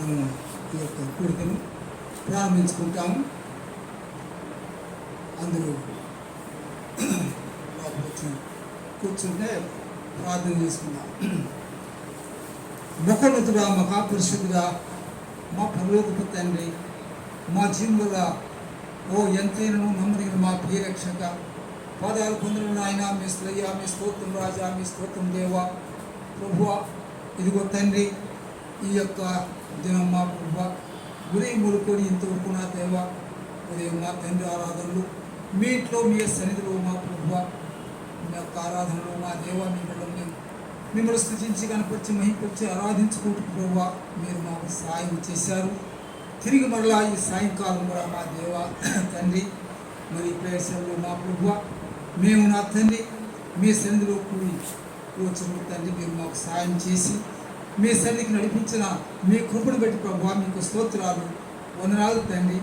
మనం ఈ యొక్క కూడికను ప్రారంభించుకుంటాము. అందరూ వచ్చి కూర్చుంటే ప్రార్థన చేసుకుందాం. మహోన్నతుడా, మహాపురుషుడుగా, మా పరలోకపు తండ్రి, మా జీవులుగా ఎంతైనా నమ్మదగిన మా ప్రియరక్షక పాదాలు పొందిన నాయన, మీ శ్రయ్య, మీ స్తోత్రం రాజా, మీ స్తోత్రం దేవా. ప్రభువ, ఇదిగో తండ్రి, ఈ యొక్క దినం మా ప్రభువ ఉదయం మొదలుకొని ఇంతవరకు నా దేవ, ఉదయం మా తండ్రి ఆరాధనలు మీ ఇంట్లో మీ సన్నిధిలో మా ప్రభువ, మీ యొక్క ఆరాధనలో మా దేవ, మీ బిడ్డలు మిమ్మల్ని స్థుతించి కనపరిచి మహింపరిచి ఆరాధించుకుంటూ ప్రభువ మీరు మాకు సహాయం చేశారు. తిరిగి మరలా ఈ సాయంకాలం కూడా మా దేవ తండ్రి, మరి ప్రేక్షకులు మా ప్రభువ మేము నా తండ్రి మీ సన్నిధిలో కూడి వచ్చిన తండ్రి మీరు మాకు సహాయం చేసి మీ సన్నిధికి నడిపించిన మీ కృపను బట్టి ప్రభువ మీకు స్తోత్రాలు వందనాలు తండ్రి.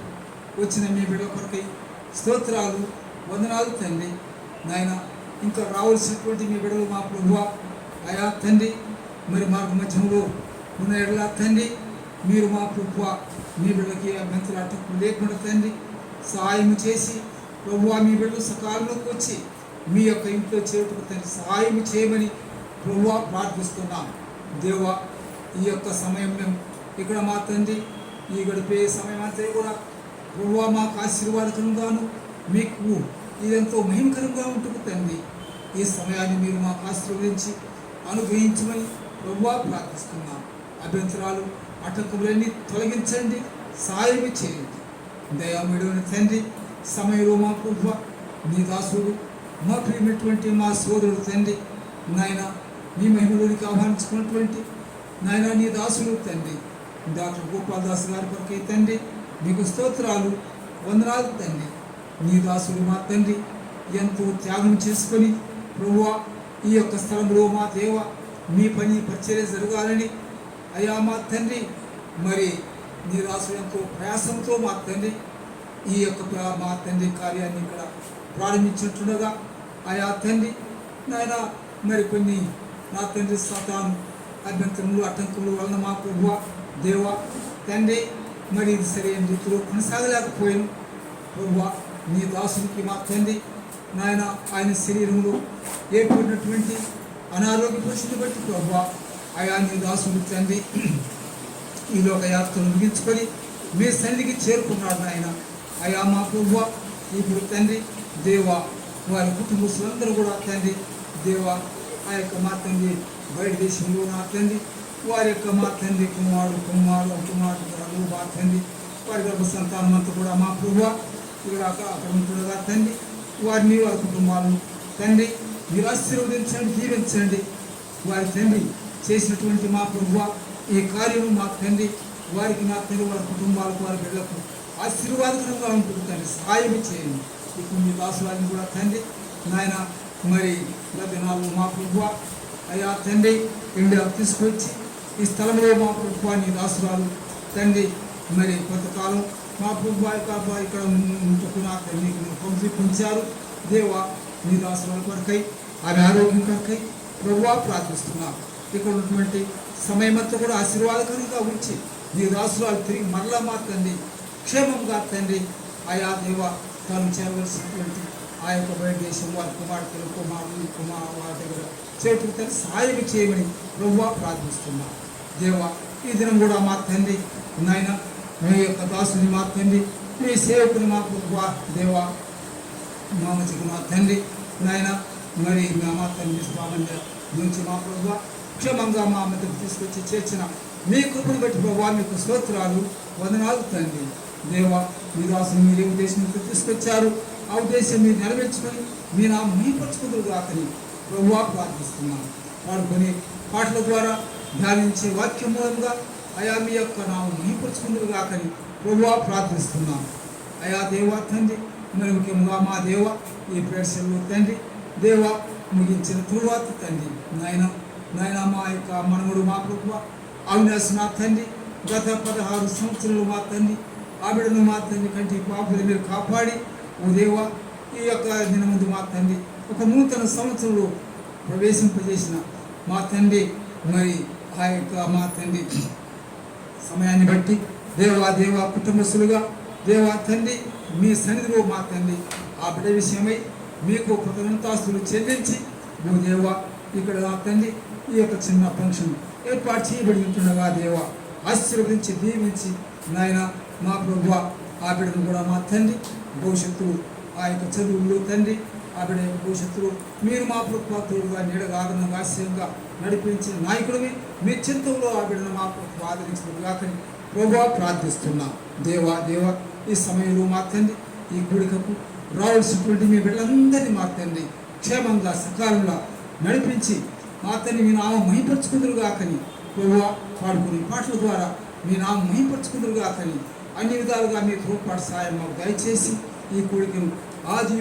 వచ్చిన మీ బిడ్డ కొరకై స్తోత్రాలు వందనాలు తండ్రి. నాయన ఇంకా రావాల్సినటువంటి మీ బిడ్డలు మా ప్రభువ అయా తండ్రి, మరి మార్గ మధ్యంలో ఉన్న ఎడలా తండ్రి మీరు మా ప్రభువ మీ బిడ్డలకి అభ్యంతరాలు అడ్డంకులు లేకుండా తండ్రి సహాయం చేసి ప్రభువ మీ బిడ్డలు సకాలంలోకి వచ్చి మీ యొక్క ఇంట్లో చేరుటకు తండ్రి సహాయం చేయమని ప్రభువ ప్రార్థిస్తున్నాం. దేవా, ఈ యొక్క సమయం మేము ఇక్కడ మా తండ్రి ఈ గడిపే సమయం అంతా కూడా ప్రభువ మాకు ఆశీర్వాదకరంగాను మీకు ఇదెంతో మహిమకరంగా ఉంటుంది తండ్రి. ఈ సమయాన్ని మీరు మాకు ఆశీర్వదించి అనుగ్రహించమని ప్రభువ ప్రార్థిస్తున్నాం. అభ్యంతరాలు ఆటంకములన్నీ తొలగించండి, సహాయం చేయండి. దయామేడైన తండ్రి, సమయంలో మా ప్రభువ నీ దాసుడు మా ప్రియమైనటువంటి మా సోదరుడు తండ్రి నాయన నీ మహిమలోనికి ఆహ్వానించుకున్నటువంటి నాయన నీ దాసుడు తండ్రి డాక్టర్ గోపాల్ దాస్ గారి కొరకై తండ్రి మీకు స్తోత్రాలు వందనాలు తండ్రి. నీ దాసుడు మా తండ్రి ఎంతో త్యాగం చేసుకొని ప్రభువ ఈ యొక్క స్థలంలో మా దేవ మీ పని పరిచర్య జరగాలని అయ్యా మా తండ్రి, మరి నీ దాసుడు ఎంతో ప్రయాసంతో మా తండ్రి ఈ యొక్క మా తండ్రి కార్యాన్ని ఇక్కడ ప్రారంభించుంటుండగా ఆయా తండ్రి నాయన మరి కొన్ని నా తండ్రి సాతాను అభ్యంతరములు అడ్డంకులు వలన మా ప్రభువ దేవ తండ్రి మరి ఇది సరైన రీతిలో కొనసాగలేకపోయాను ప్రభువ. నీ దాసునికి మా తండ్రి నాయన ఆయన శరీరంలో ఏర్పడినటువంటి అనారోగ్య పరిస్థితి బట్టి ప్రభువ ఆయా నీ దాసుడు తండ్రి ఈ లోక యాత్రను ముగించుకొని మీ సన్నిధికి చేరుకున్నాడు నాయన. అయా మా ప్రభువ ఇప్పుడు తండ్రి దేవ వారి కుటుంబస్తులందరూ కూడా తండ్రి దేవ ఆ యొక్క మా తండ్రి బయట దేశంలో నా తండ్రి వారి యొక్క మా తండ్రి కుమారుడు మా తండ్రి వారి గర్భ సంతానం అంతా కూడా మా ప్రభువ ఇక్కడ అక్కడ ఉంటుండగా తండ్రి వారిని వారి కుటుంబాలను తండ్రి మీరు ఆశీర్వదించండి, దీవించండి. వారి తండ్రి చేసినటువంటి మా ప్రభువ ఈ కార్యము మా తండ్రి వారికి నా తండ్రి వారి కుటుంబాలకు వారి బిడ్డలకు ఆశీర్వాదకరంగా ఉంటుంది తండ్రి, సహాయం చేయండి. ఇప్పుడు మీ దాసువారిని కూడా తండ్రి నాయన మరి దినాలు మా ప్రభువ అయ్యా తండ్రి ఇండియాకు తీసుకొచ్చి ఈ స్థలంలో మా ప్రభువ నీ దాసురాలు తండ్రి మరి కొంతకాలం మా ప్రభువ ఇక్కడ ఉంటుకున్న తండ్రి పంపించారు దేవ. నీ దాసురాల కొరకై ఆమె ఆరోగ్యం కొరకై ప్రభువ ప్రార్థిస్తున్నాం. ఇక్కడ ఉన్నటువంటి సమయమంతా కూడా ఆశీర్వాదకరంగా ఉంచి నీ దాసురాలు తిరిగి మరలా మా తండ్రి క్షేమంగా తండ్రి ఆయా దేవ తాను చేయవలసినటువంటి ఆ యొక్క బయట దేశం వారి కుమారుడు వారి దగ్గర చేతులు తండ్రి సహాయం చేయమని ప్రభువా ప్రార్థిస్తున్నాం. దేవ, ఈ దినం కూడా మా తండ్రి నాయన మీ యొక్క దాసుని మా తండ్రి మీ సేవకుని మా ప్రభువా దేవ మామచికి మా తండ్రి నాయన మరి మా తండ్రి స్వామి నుంచి మా ప్రభువా క్షేమంగా మా మధ్యకు తీసుకొచ్చి చేర్చిన మీ కృపను బట్టి ప్రభువా మీకు స్తోత్రాలు వందనాలు తండ్రి. దేవ, మీ దాసుని మీరు ఉద్దేశం తీసుకొచ్చారు, ఆ ఉద్దేశం మీరు నెరవేర్చుకొని మీ నా మహిపరచుకుందరు కాకని ప్రభువా ప్రార్థిస్తున్నాను. పాడుకొని పాటల ద్వారా ధ్యానించే వాక్యం మూలంగా అయా మీ యొక్క నామం మహిపరచుకుందరు కాకని ప్రభువా ప్రార్థిస్తున్నాను. అయా దేవా తండ్రి, మరి ముఖ్యంగా మా దేవ ఈ ప్రేక్షకులు తండ్రి దేవ ముగించిన తరువాత తండ్రి నాయన మా యొక్క మనముడు మా ప్రభువా అవినాశ్ నా తండ్రి గత 16 సంవత్సరాలు మా తండ్రి ఆవిడను మా తండ్రి కంటి పాపలు మీరు కాపాడి ఓ దేవ ఈ యొక్క దినముందు మా తండ్రి ఒక నూతన సంవత్సరంలో ప్రవేశింపజేసిన మా తండ్రి మరి ఆ యొక్క మా తండ్రి సమయాన్ని బట్టి దేవా కుటుంబస్తులుగా తండ్రి మీ సన్నిధిలో మా తండ్రి ఆ బిడ్డ విషయమై మీకు కృతజ్ఞతాస్తులు చెల్లించి నువ్వు దేవా ఇక్కడ నా తండ్రి ఈ యొక్క చిన్న ఫంక్షన్ ఏర్పాటు చేయబడి ఉంటుండగా దేవా ఆశీర్వదించి దీవించి నాయన మా ప్రభువా ఆ బిడ్డను కూడా మా తండ్రి భవిష్యత్తులో ఆ యొక్క చదువులు తండ్రి ఆ బిడ్డ యొక్క భవిష్యత్తులో మీరు మా ప్రభుత్వాతులుగా నీడగా ఆదరణగా ఆశయంగా నడిపించిన నాయకుడివి మీ చింతలో ఆ బిడ్డను మా ప్రభుత్వం ఆదరించిన ప్రభువా ప్రార్థిస్తున్నా దేవా ఈ సమయంలో మా తండ్రి ఈ గుడికకు రావాల్సినటువంటి మీ బిడ్డలందరినీ మా తండ్రి క్షేమంగా సకాలంలో నడిపించి మా తండ్రి మీ నామం మహిపరుచుకుందరుగాకని ప్రభువా పాడుకునే పాటల ద్వారా మీ నామం మహిపరుచుకుందరుగాకని అన్ని విధాలుగా మీ తోడ్పాటు సాయం మాకు దయచేసి ఈ కోరికను ఆది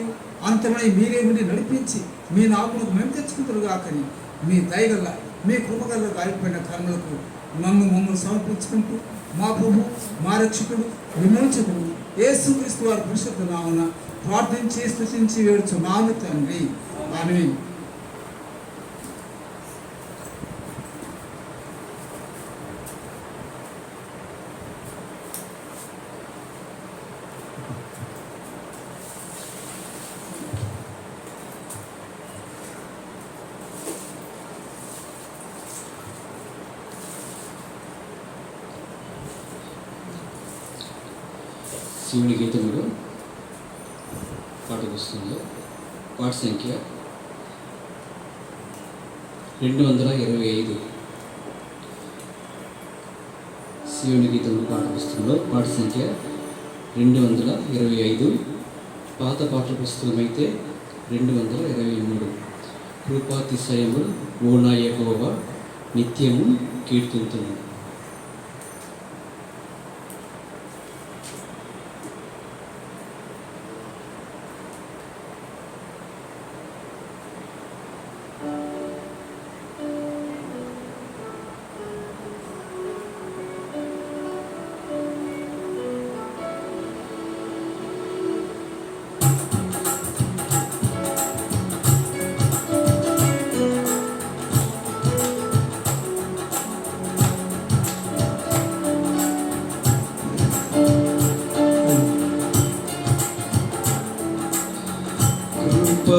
అంతమై మీరే ఉండి నడిపించి మీ నామములకు మేము తెచ్చుకుందరుగాకని మీ దయగల్ల మీ కృపగల్ల గాయపడిన కర్మలకు మమ్మల్ని సమర్పించుకుంటూ మా ప్రభు మా రక్షకుడు విమోచకుడు యేసుక్రీస్తు వారి పరిశుద్ధ నామమున ప్రార్థించి స్తుతించి వేడుచున్నాము తండ్రి ఆమేన్. శివుని గీతములు పాటకొస్తుంది. పాట సంఖ్య 225. శివుని గీతములు పాటకొస్తుందో పాట సంఖ్య 225. పాత పాటల పుస్తకం అయితే 223. కృపాతిశయము ఓ నా యెహోవా నిత్యము కీర్తింతును.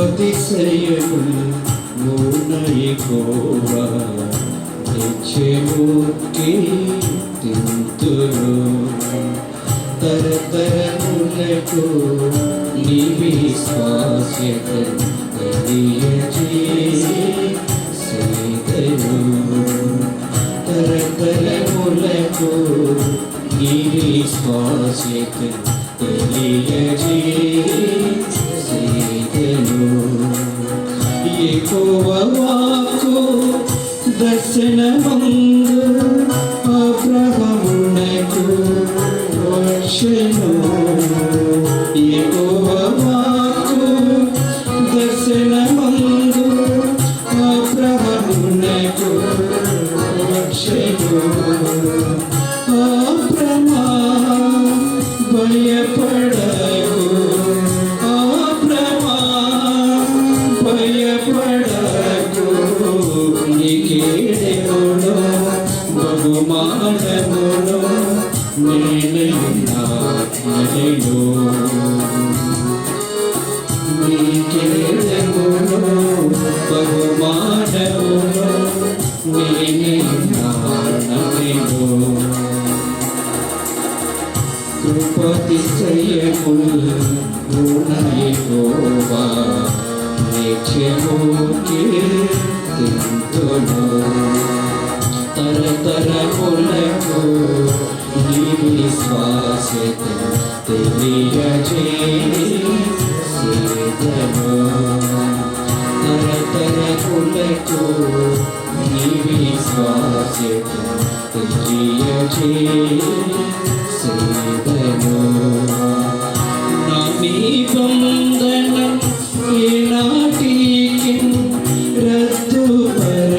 అతిశయములు ఓ నా యెహోవా నిత్యము కీర్తింతును. తరతరములకు నీ విశ్వాస్యతను తెలియజేసెదను. తరతరములకు నీ విశ్వాస్యతను తెలియజేసెదను. యెహోవా వాక్కు దర్శనమందు అబ్రహామునకు వచ్చెను. యెహోవా వాక్కు దర్శనమందు అబ్రహామునకు వచ్చెను. అబ్రహమా భయపడకు, అబ్రహమా భయపడకు, నీకేడెములో బహుమానములో నేనయున్నాను. నీకేడెములో బహుమానములో నేనయున్నాను. కృపాతిశయములు ఓ నా యెహోవా నిత్యము కీర్తింతును. తరతరములకు నీ విశ్వాస్యతను తెలియజేసెదను. తరతరములకు నీ విశ్వాస్యతను తెలియజేసెదను. నా నిబంధన ఈనాటికి రద్దుపరచనని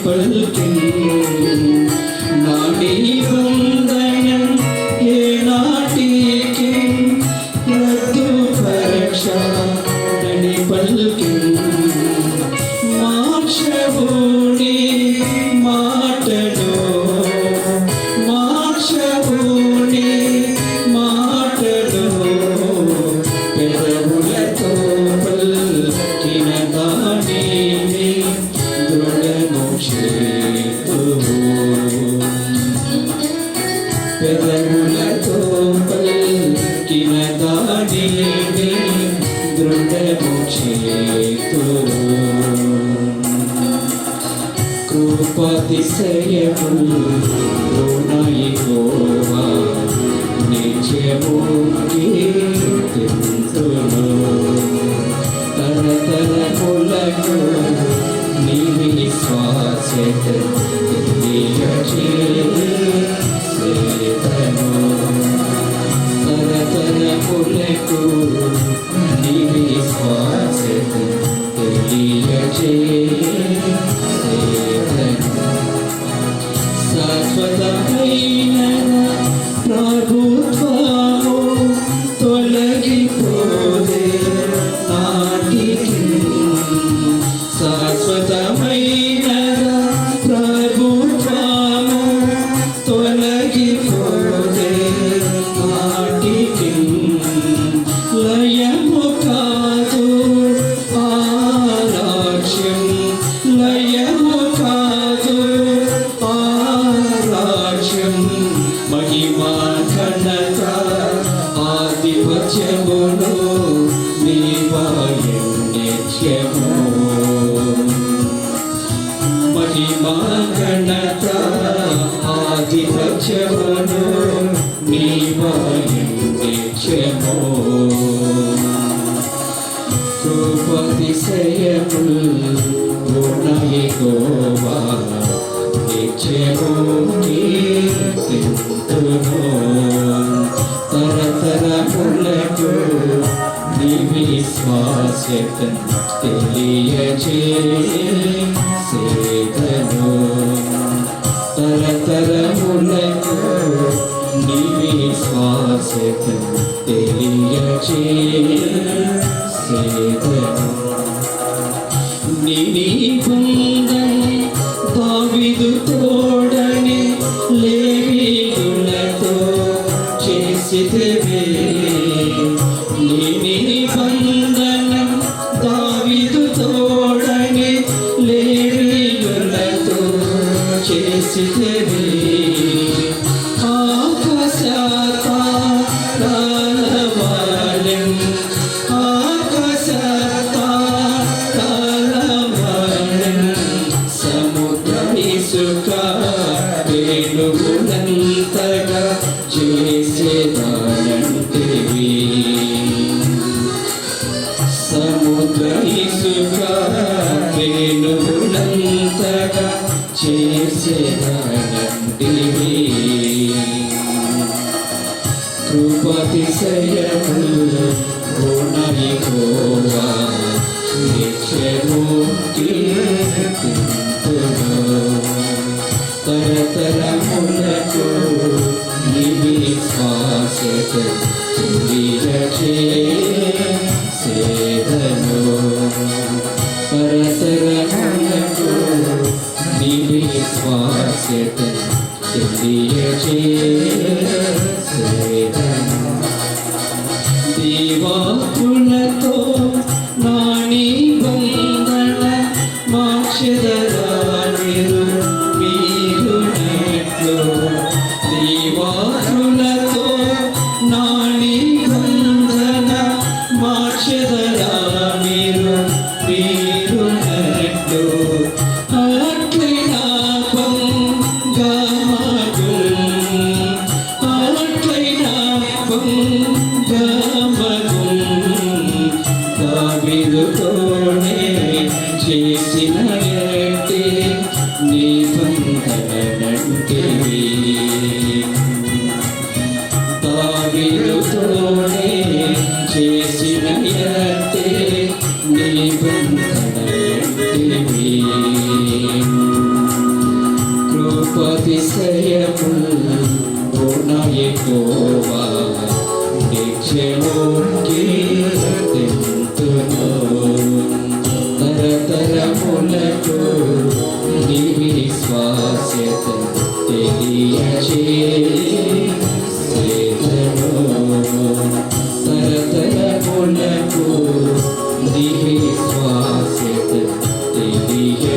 పలికెను. నా నిబంధన ఈనాటికి రద్దుపరచనని పలికెను. మార్చవు నీ మాటలు యెహోవా నిత్యము కీర్తింతును. తరతరములకు నీ విశ్వాస్యత తెలియచేసేదను. తరతరములకు నీ విశ్వాస్యత తెలియచేసేదను. శాశ్వతమైన ప్రభుత్వము తొలగిపోదే నాటికి. శాశ్వతమైన ప్రభుత్వము తొలగిపోదే నాటికి. లయము కాదు ఆరాజ్యం, లయము కాదు ఆరాజ్యం. మహిమా ఘనత ఆధిపత్యమును నీవాయు నిత్యము. మహిమా ఘనత ఆధిపత్యమును నీవాయు నిత్యము. కృపాతిశయములు పూర్ణ యెహోవా నిత్యము కీర్తింతును. తరతరములకు నీ విశ్వాస్యత తెలియచేసేదను. తరతరములకు నీ విశ్వాస్యత తెలియచేసేదను. నీ నిబంధన దావీదు తోడని లేవీయులతో చేసితివే. నీ నిబంధన దావీదు తోడని లేవీయులతో చేసితివే. ఆకాశతారాలవాలెం, ఆకాశతారాలవాలెం. సముద్ర ఇసుక వేణువులంతగా చేసేదానంటివి. సముద్ర ఇసుక వేణువులంతగా చేసేదానంటివి. కృపాతిశయములు పూర్ణ యెహోవా నిత్యము కీర్తింతును. తరతరములకు నీ విశ్వాస్యత తెలియచేసేదను. తరతరములకు నీ విశ్వాస్యత తెలియచేసేదను. దీవాకులతో నా నిబంధన మార్చెదరానిరు మీరు నెట్లు. దీవాకులతో నా నిబంధన మార్చెదరానిరు మీరు నెట్లు. అట్లైనా దావీదుతోనే చేసిన ఎట్టి నిబంధనంటివి. దావీదుతోనే చేసిన ఎట్టి నిబంధనంటివి. కృపాతిశయములు పూర్ణ యెహోవా నిత్యము కీర్తింతును. తరతరములకు నీ విశ్వాస్యత తెలియచేసేదను. తరతరములకు నీ విశ్వాస్యత తెలియచేసేదను.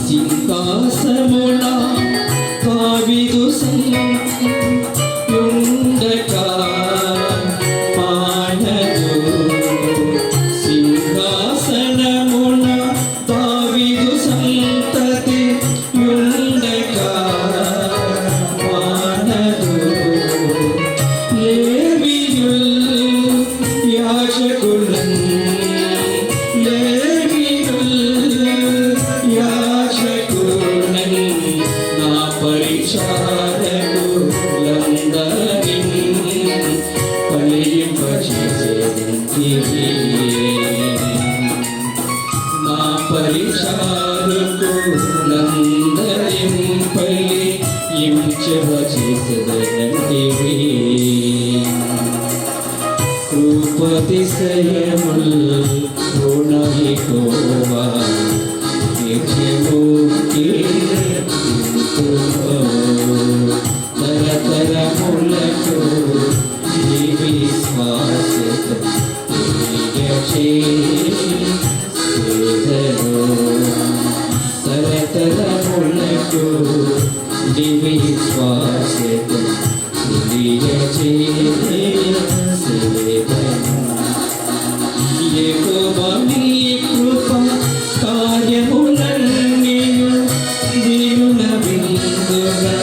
సింహాసమున దావీదు ఉండగా మానదు. సింహాసనమున దావీదు నందరింపై ఇంచవ చేసదనంటివి కృపతిశయముల్ రుణయికోవా నిత్యము కీర్తింతును తరతరములకు నీ విశ్వాసత తరతరములకు నీ విశ్వాసత యెహోవా నీ కృప కార్యములన్నీయు దీనుల విందుగా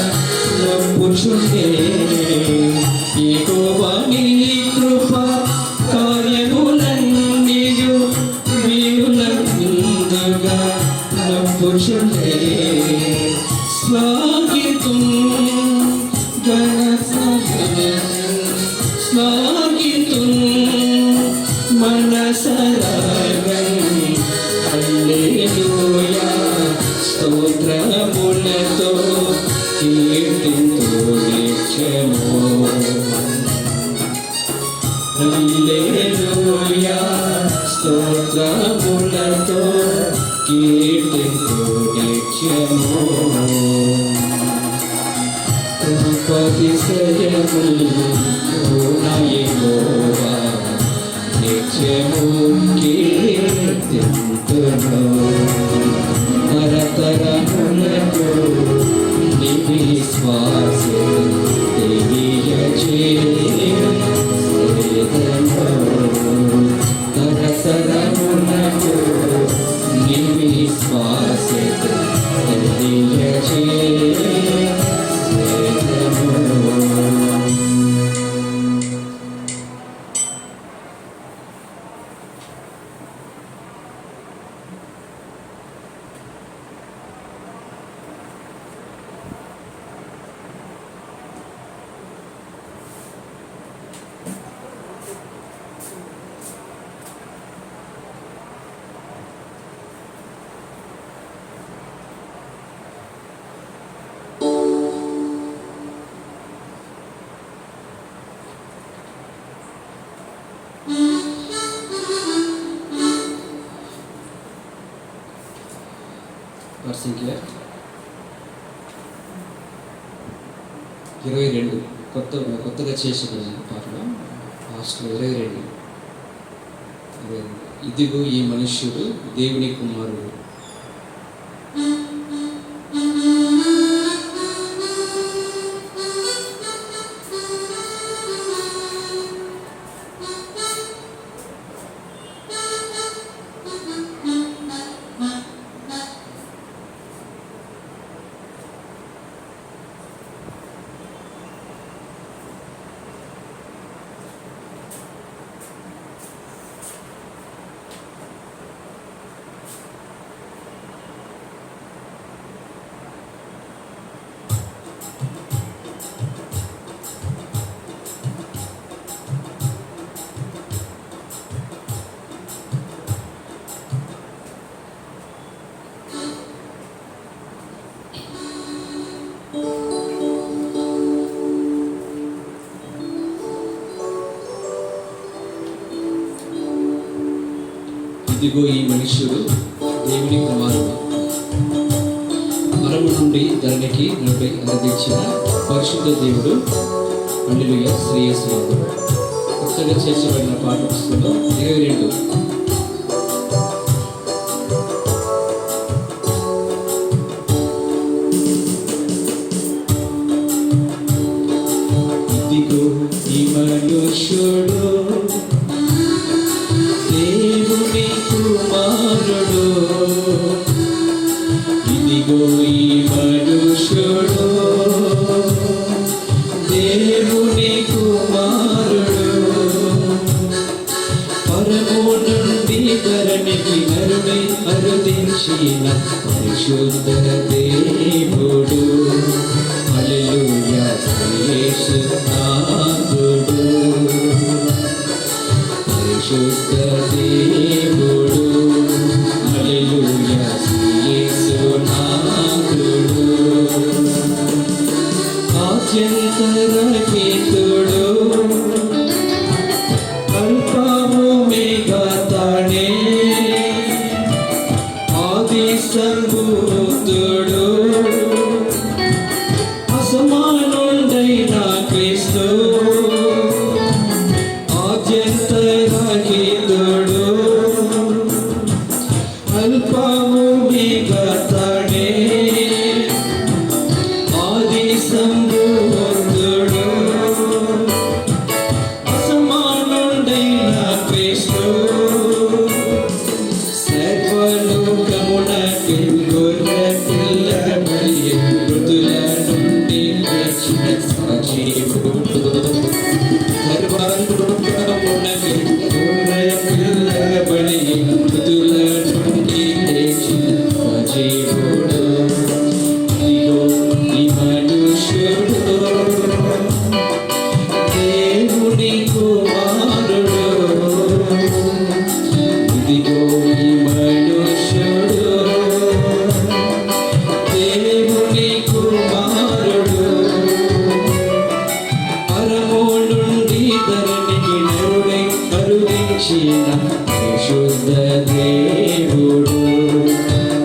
నమ్ముచుండే యెహోవా నీ కృప కార్యములన్నీయు దీనుల విందుగా నమ్ముచుండే స్వాగతం స్వాగతం మనసరాగం హల్లెలూయా స్తోత్రములతో కీర్తింతు నిత్యము హల్లెలూయా స్తోత్రములతో కీర్తింతు నిత్యము కృపతిశయముల్ రుణయికోవా నిత్యము కీర్తింతును తరతరములకు నీ విశ్వాసం తరతరములకు నీ విశ్వాసం సంఖ్య 22 కొత్తగా చేసిన పాటలో లాస్ట్లో 22 ఇదిగో ఈ మనుష్యుడు దేవుని కుమారుడు ఇదిగో ఈ మనుష్యుడు దేవుని కుమారుడు మరము నుండి ధరణికి నలభై అందించిన పరిశుద్ధ దేవుడు హల్లెలూయా శ్రేయస్సునందు కొత్తగా చేర్చబడిన పాఠ పుస్తకంలో 22 ఇదిగో ఈ మనుష్యుడు దేవుని కుమారుడు ఇదిగో ఈ మనుష్యుడు దేవుని కుమారుడు పరము నుండి ధరణికి నరుడై అరుదించిన పరిశుద్ధ దేవుడు హల్లెలూయా యేసునాథుడు పరిశుద్ధ దేవుడు హల్లెలూయా యేసునాథుడు ఆది సంభూతుడు అసమానుడైన క్రీస్తు ఆద్యంతరహితుడు అల్పము మిగతాడే ఆది సంభూతుడు అసమానుడైన క్రీస్తు సర్వలోకమునకు గొర్రె పిల్ల బలి మృతుల నుండి లేచిన సజీవుడు సర్వలోకమునకు గొర్రె పిల్ల బలి మృతుల నుండి లేచిన సజీవుడు ఇదిగో ఈ మనుష్యుడు దేవుని కుమారుడు ఇదిగో ఈ మనుష్యుడు దేవుని కుమారుడు పరము నుండి ధరణికి నరుడై కరుణించిన పరిశుద్ధ దేవుడు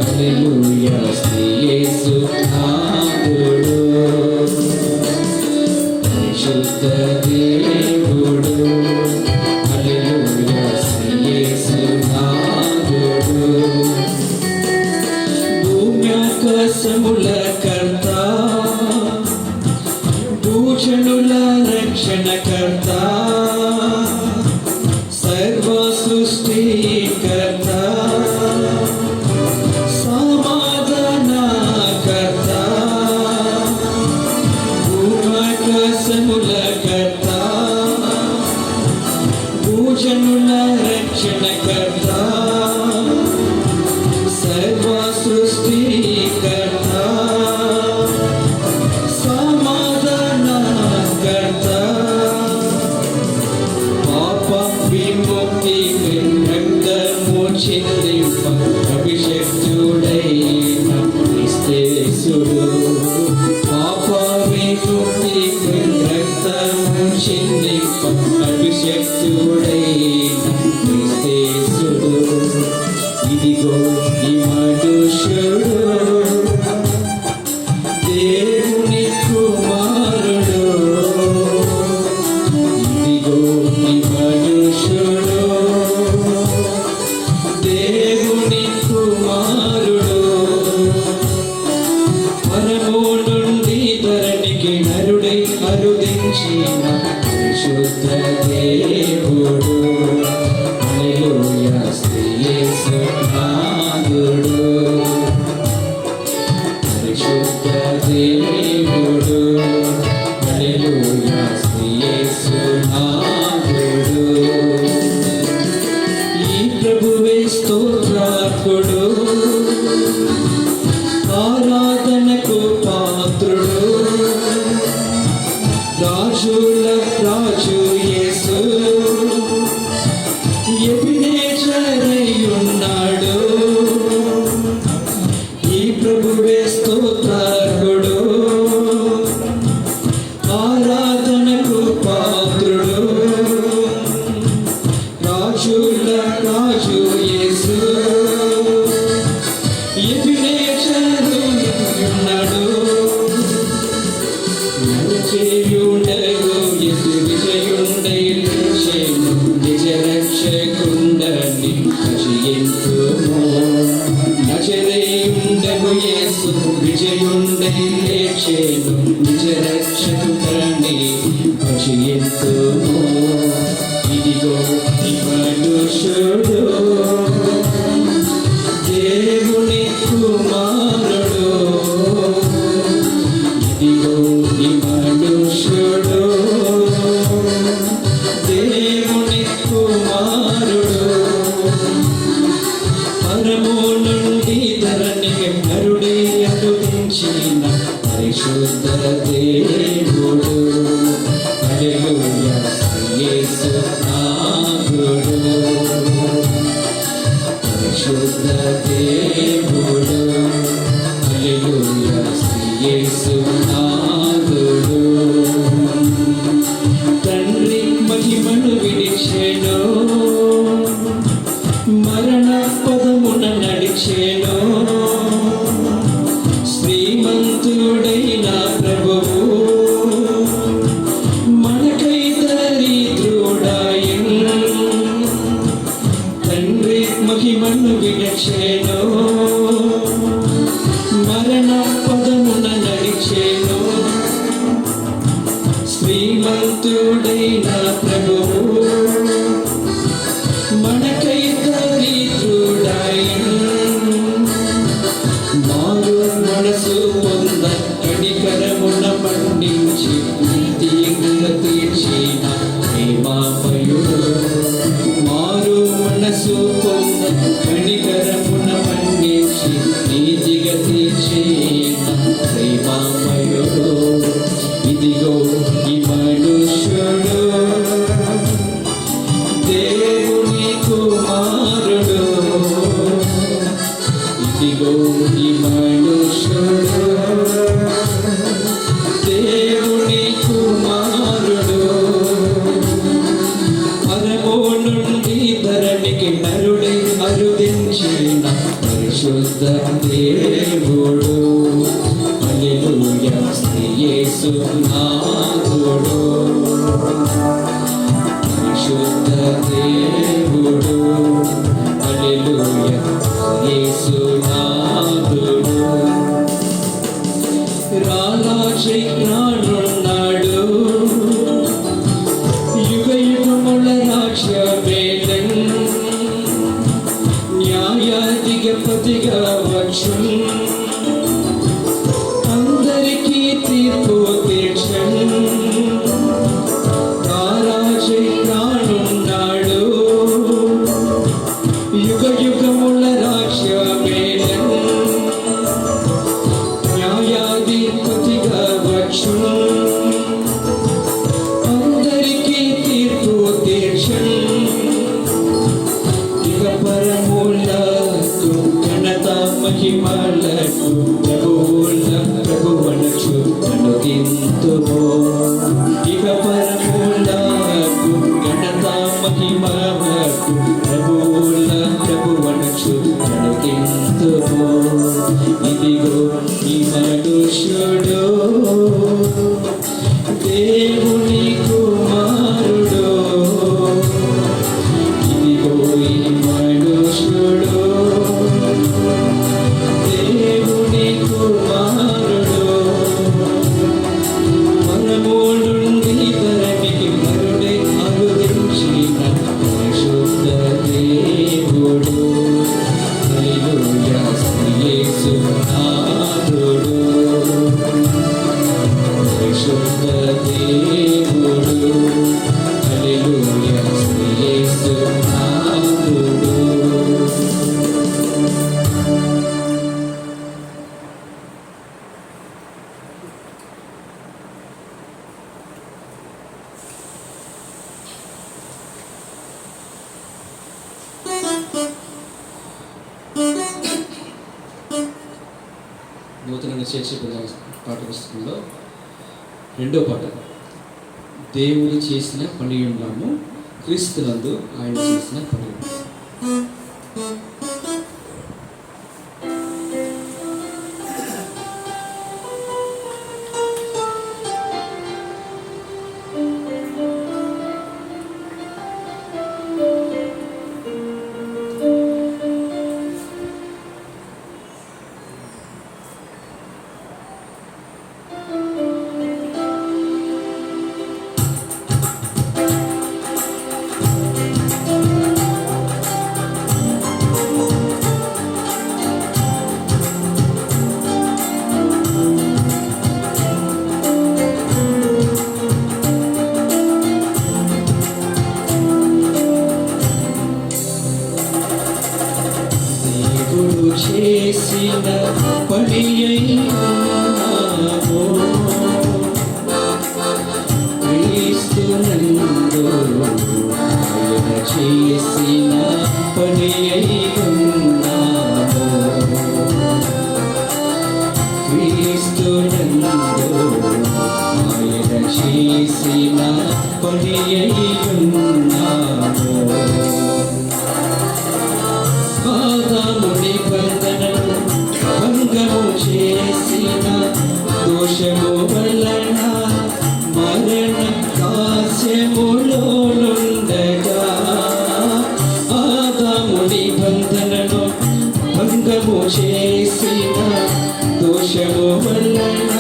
హల్లెలూయా శ్రీ యేసు నాథుడు పరిశుద్ధ దేవుడు హల్లెలూయా శ్రీ యేసు నాథుడు భూమ్యాకాశముల కర్త భూషణుల రక్షణకర్త సర్వ సృష్టికర్త సమాధానకర్త భూమాకాశముల కర్త భూషణుల రక్షణకర్త సర్వ సృష్టికర్త సమాధానకర్త పాప విముక్తి రక్తము చిందింప అభిషేక్తుడైన క్రీస్తేసుడు పాప విముక్తి రక్తము చిందింప అభిషేక్తుడైన క్రీస్తేసుడు ఇదిగో ఈ మనుష్యుడు దేవుని కుమారుడు ఇదిగో ఈ మనుష్యుడు దేవుని కుమారుడు పరము నుండి ధరణికి నరుడై అరుదించిన పరిశుద్ధ దేవుడు హల్లెలూయా శ్రీ యేసు నాథుడు పరిశుద్ధ దేవుడు హల్లెలూయా శ్రీ యేసు నాథుడు ఈ ప్రభువే స్తోత్రార్హుడు ఆరాధనకు పాత్రుడు రాజుల రాజు యేసు ఎబినేజరయ్యున్నాడు ఈ ప్రభువే స్తోత్రార్హుడు ఆరాధనకు పాత్రుడు రాజుల రాజు యేసు ఎబినేజరయ్యున్నాడు నరచేయుండగు యేసు విజయుండై లేచెను నిజ రక్షకుండని భజింతుము నజరేయుండగు యేసు విజయుండై లేచెను నిజ రక్షకుడని భజింతుము ఇదిగో ఈ మనుష్యుడు దేవుని కుమారుడు ఇదిగో ఈ మనుష్యుడు దేవుని కుమారుడు పరము నుండి ధరణికి నరుడే అరుదించిన పరిశుద్ధ దేవుడు హల్లెలూయా శ్రీ యేసు నాథుడు పరిశుద్ధ దేవుడు హల్లెలూయా శ్రీ యేసు నాథుడు తండ్రి మహిమను విడిచెను మరణ పదమున నడిచెను ఈ మనుషుడు దేవుని కుమారుడు, పరము నుండి ధరణికి నరుడై అరుదించిన పరిశుద్ధ దేవుడు. హల్లెలూయా శ్రీ యేసు నాథుడు, పరిశుద్ధ దేవుడు. హల్లెలూయా యేసు నాథుడు. రారాజై రానున్నాడు, యుగ యుగముల రాజ్యమేలన్, న్యాయాధిపతిగా వచ్చును, అందరికీ తీర్పు తీర్చను. రారాజై రానున్నాడు, యుగ యుగముల రాజ్యమేలన్, న్యాయాధిపతిగా వచ్చును, అందరికీ తీర్పు తీర్చను. ఇక పరములకు ఘనత మహిమలకు ప్రభువనచు అనుదింతుము. ఇక పరములకు ఘనత మహిమలకు ప్రభువనచు అనుదింతుము. ఇదిగో ఈ మనుష్యుడు దేవుని కుమారుడు, ఇదిగో ఈ మనుష్యుడు దేవుని కుమారుడు, మనము నుండి ధరణికి నరుడై అరుదించిన పరిశుద్ధ దేవుడు. హల్లెలూయా శ్రీ యేసు నాథుడు, పరిశుద్ధ దేవుడు. హల్లెలూయా శ్రీ యేసు నాథుడు. నూతనంగా చేర్చబడిన పాఠ పుస్తకంలో 2వ పాట, దేవుడు చేసిన పని ఉన్నాము, క్రీస్తునందు ఆయన చేసిన పని. చేసిన పని అయినాము, క్రీస్తునందు ఆయన చేసిన పని అయినాము, క్రీస్తునందు ఆయన చేసిన పని అయినాము. ఆదాముని బంధనము భంగము చేసిన దోషము వలన మరణ కాస్యములో నుండగా, ఆదాముని బంధనము భంగము చేసిన దోషము వలన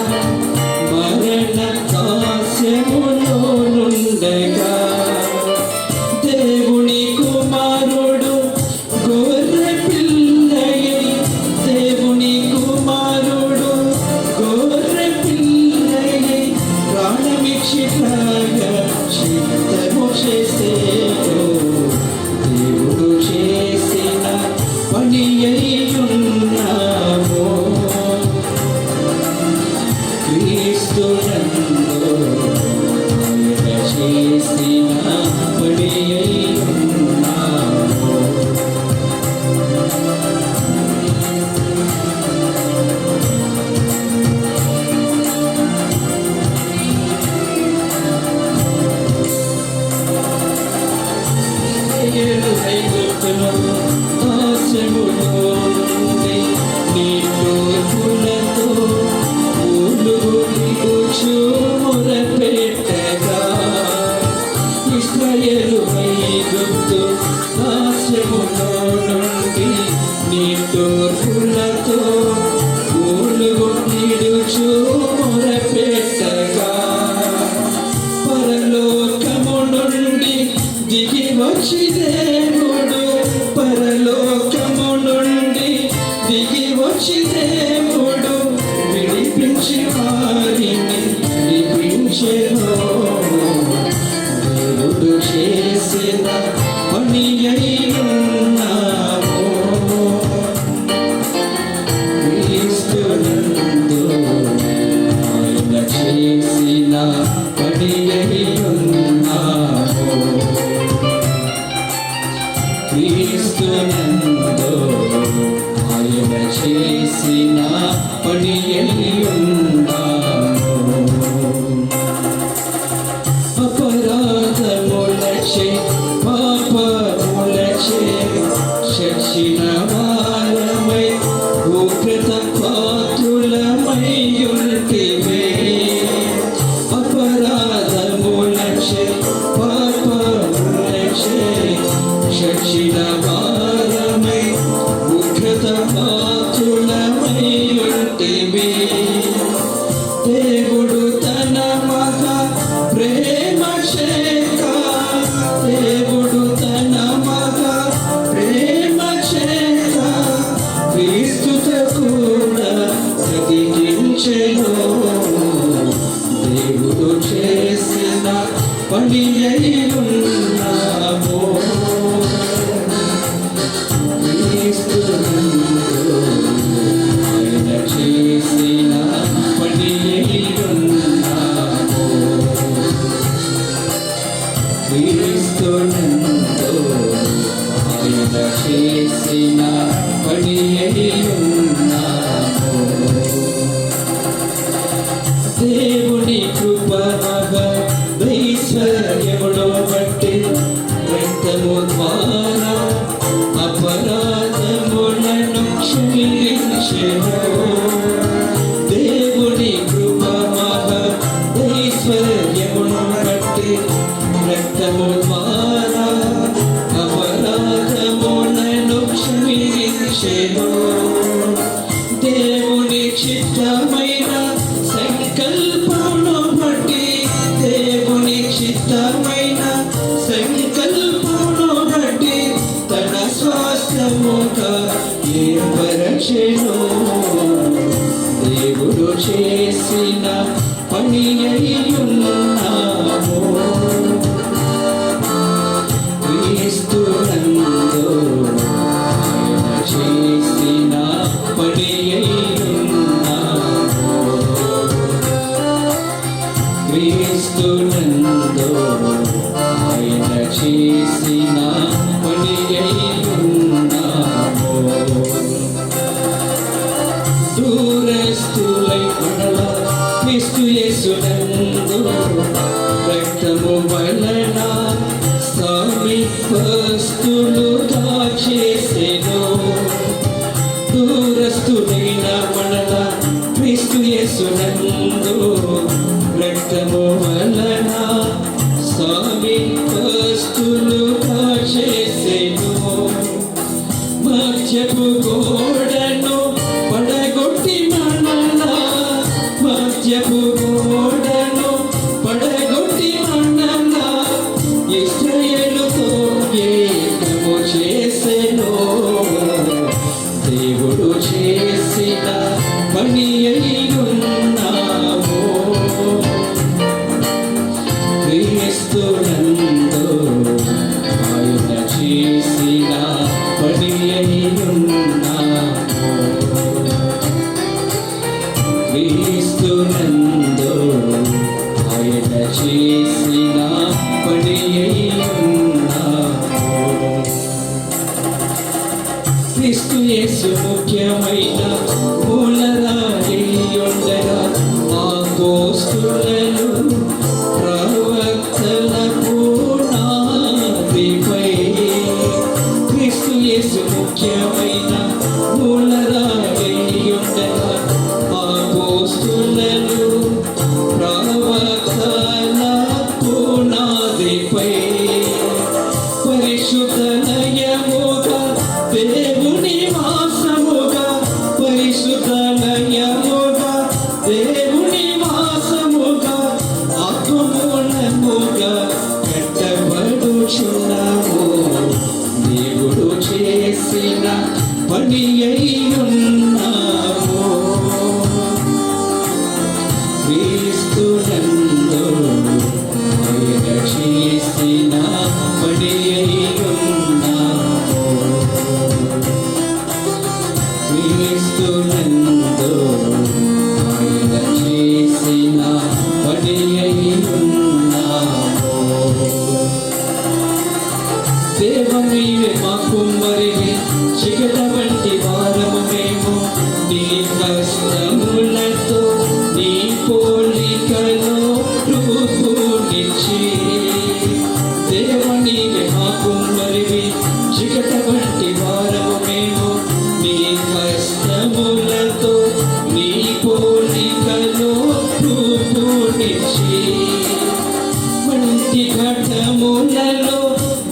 మరణ కాస్యములో నుండగా, దేవుని కుమారుడు గొర్రె పిల్లయై, దేవుని కుమారుడు గొర్రె పిల్లయై ప్రాణమిచ్చి చిత్తము చేసేను. దేవుడు చేసిన పని అయి ఉన్నాము, విలపించు మొరపెట్టగా పరలోకము నుండి దిగి వచ్చి దేవుడు పరలోకము నుండి దిగి వచ్చి దేవుడు విడిపించి వారిని విడిపించెను. దేవుడు చేసిన పని అయ్యున్నాము క్రీస్తునందు ఆయన చేసిన పని అయ్యున్నాము క్రీస్తునందు ఆయన చేసిన పని అయ్యున్నాము. అపరాధములచే పాపములచే చచ్చిన వారమై ఉగ్రత పాత్రులమై ఉంటివే. అపరాధములచే పాపములచే చచ్చిన వారమై ఉగ్రత పాత్రులమై ఉంటివే. దేవుడు తన మహా ప్రేమ చేత దేవుడు తన మహా ప్రేమ చేత క్రీస్తుతో కూడా బ్రతికించెను. దేవుడు చేసిన పని అయ్యున్నాము క్రీస్తునందు ఆయన చేసిన పని అయ్యున్నాము క్రీస్తునందు ఆయన చేసిన పని అయ్యున్నాము. దేవుని కృప ఐశ్వర్యమును బట్టి రక్తము ద్వారా అపరాధములను క్షమించెను. దేవుని కృప ఐశ్వర్యమును బట్టి రక్తము ద్వారా అపరాధములను క్షమించెను. దేవుని చిత్తమైన సంకల్పమును బట్టి దేవుని చిత్తమైన సంకల్పమును బట్టి తన స్వాస్థ్యముగా ఏర్పరచెను. దేవుడు చేసిన పని అయ్యున్నాము క్రీస్తునందు ఆయన చేసిన పని అయ్యున్నాము క్రీస్తునందు ఆయన చేసిన పని అయ్యున్నాము. దూరస్తులై మనల క్రీస్తు యేసునందు రక్తము వలన సమీపస్తులుగా చేసెను. దూరస్తులైన మనల క్రీస్తు యేసునందు రక్తము వలన సమీపస్తులుగా చేసెను. మధ్యపు గోడను పడగొట్టి మనలా మధ్యపు గోడను పడగొట్టి మనలా ఇశ్రాయేలుతో ఏకము చేసెను. దేవుడు చేసిన పని అయ్యున్నాము క్రీస్తునందు ఆయన చేసిన పని అయ్యున్నాము క్రీస్తునందు ఆయన చేసిన పని అయ్యున్నాము. క్రీస్తు యేసు ముఖ్యమైన మూలరాయి ఉండగా అపోస్తలులను ప్రవక్తల పునాదిపై క్రీస్తు యేసు ముఖ్యమైన మూలరాయి ఉండగా అపోస్తలులను ప్రవక్తల పునాదిపై పరిశుద్ధ లయముగా దేవుని వాసము హస్తములతో నీ పోలికలో రూపునిచ్చి దేవుని మహాకుమ్మరివి చికట వంటి వారము మేము నీ హస్తములతో నీ పోలికలో రూపునిచ్చి మంటి ఘటములలో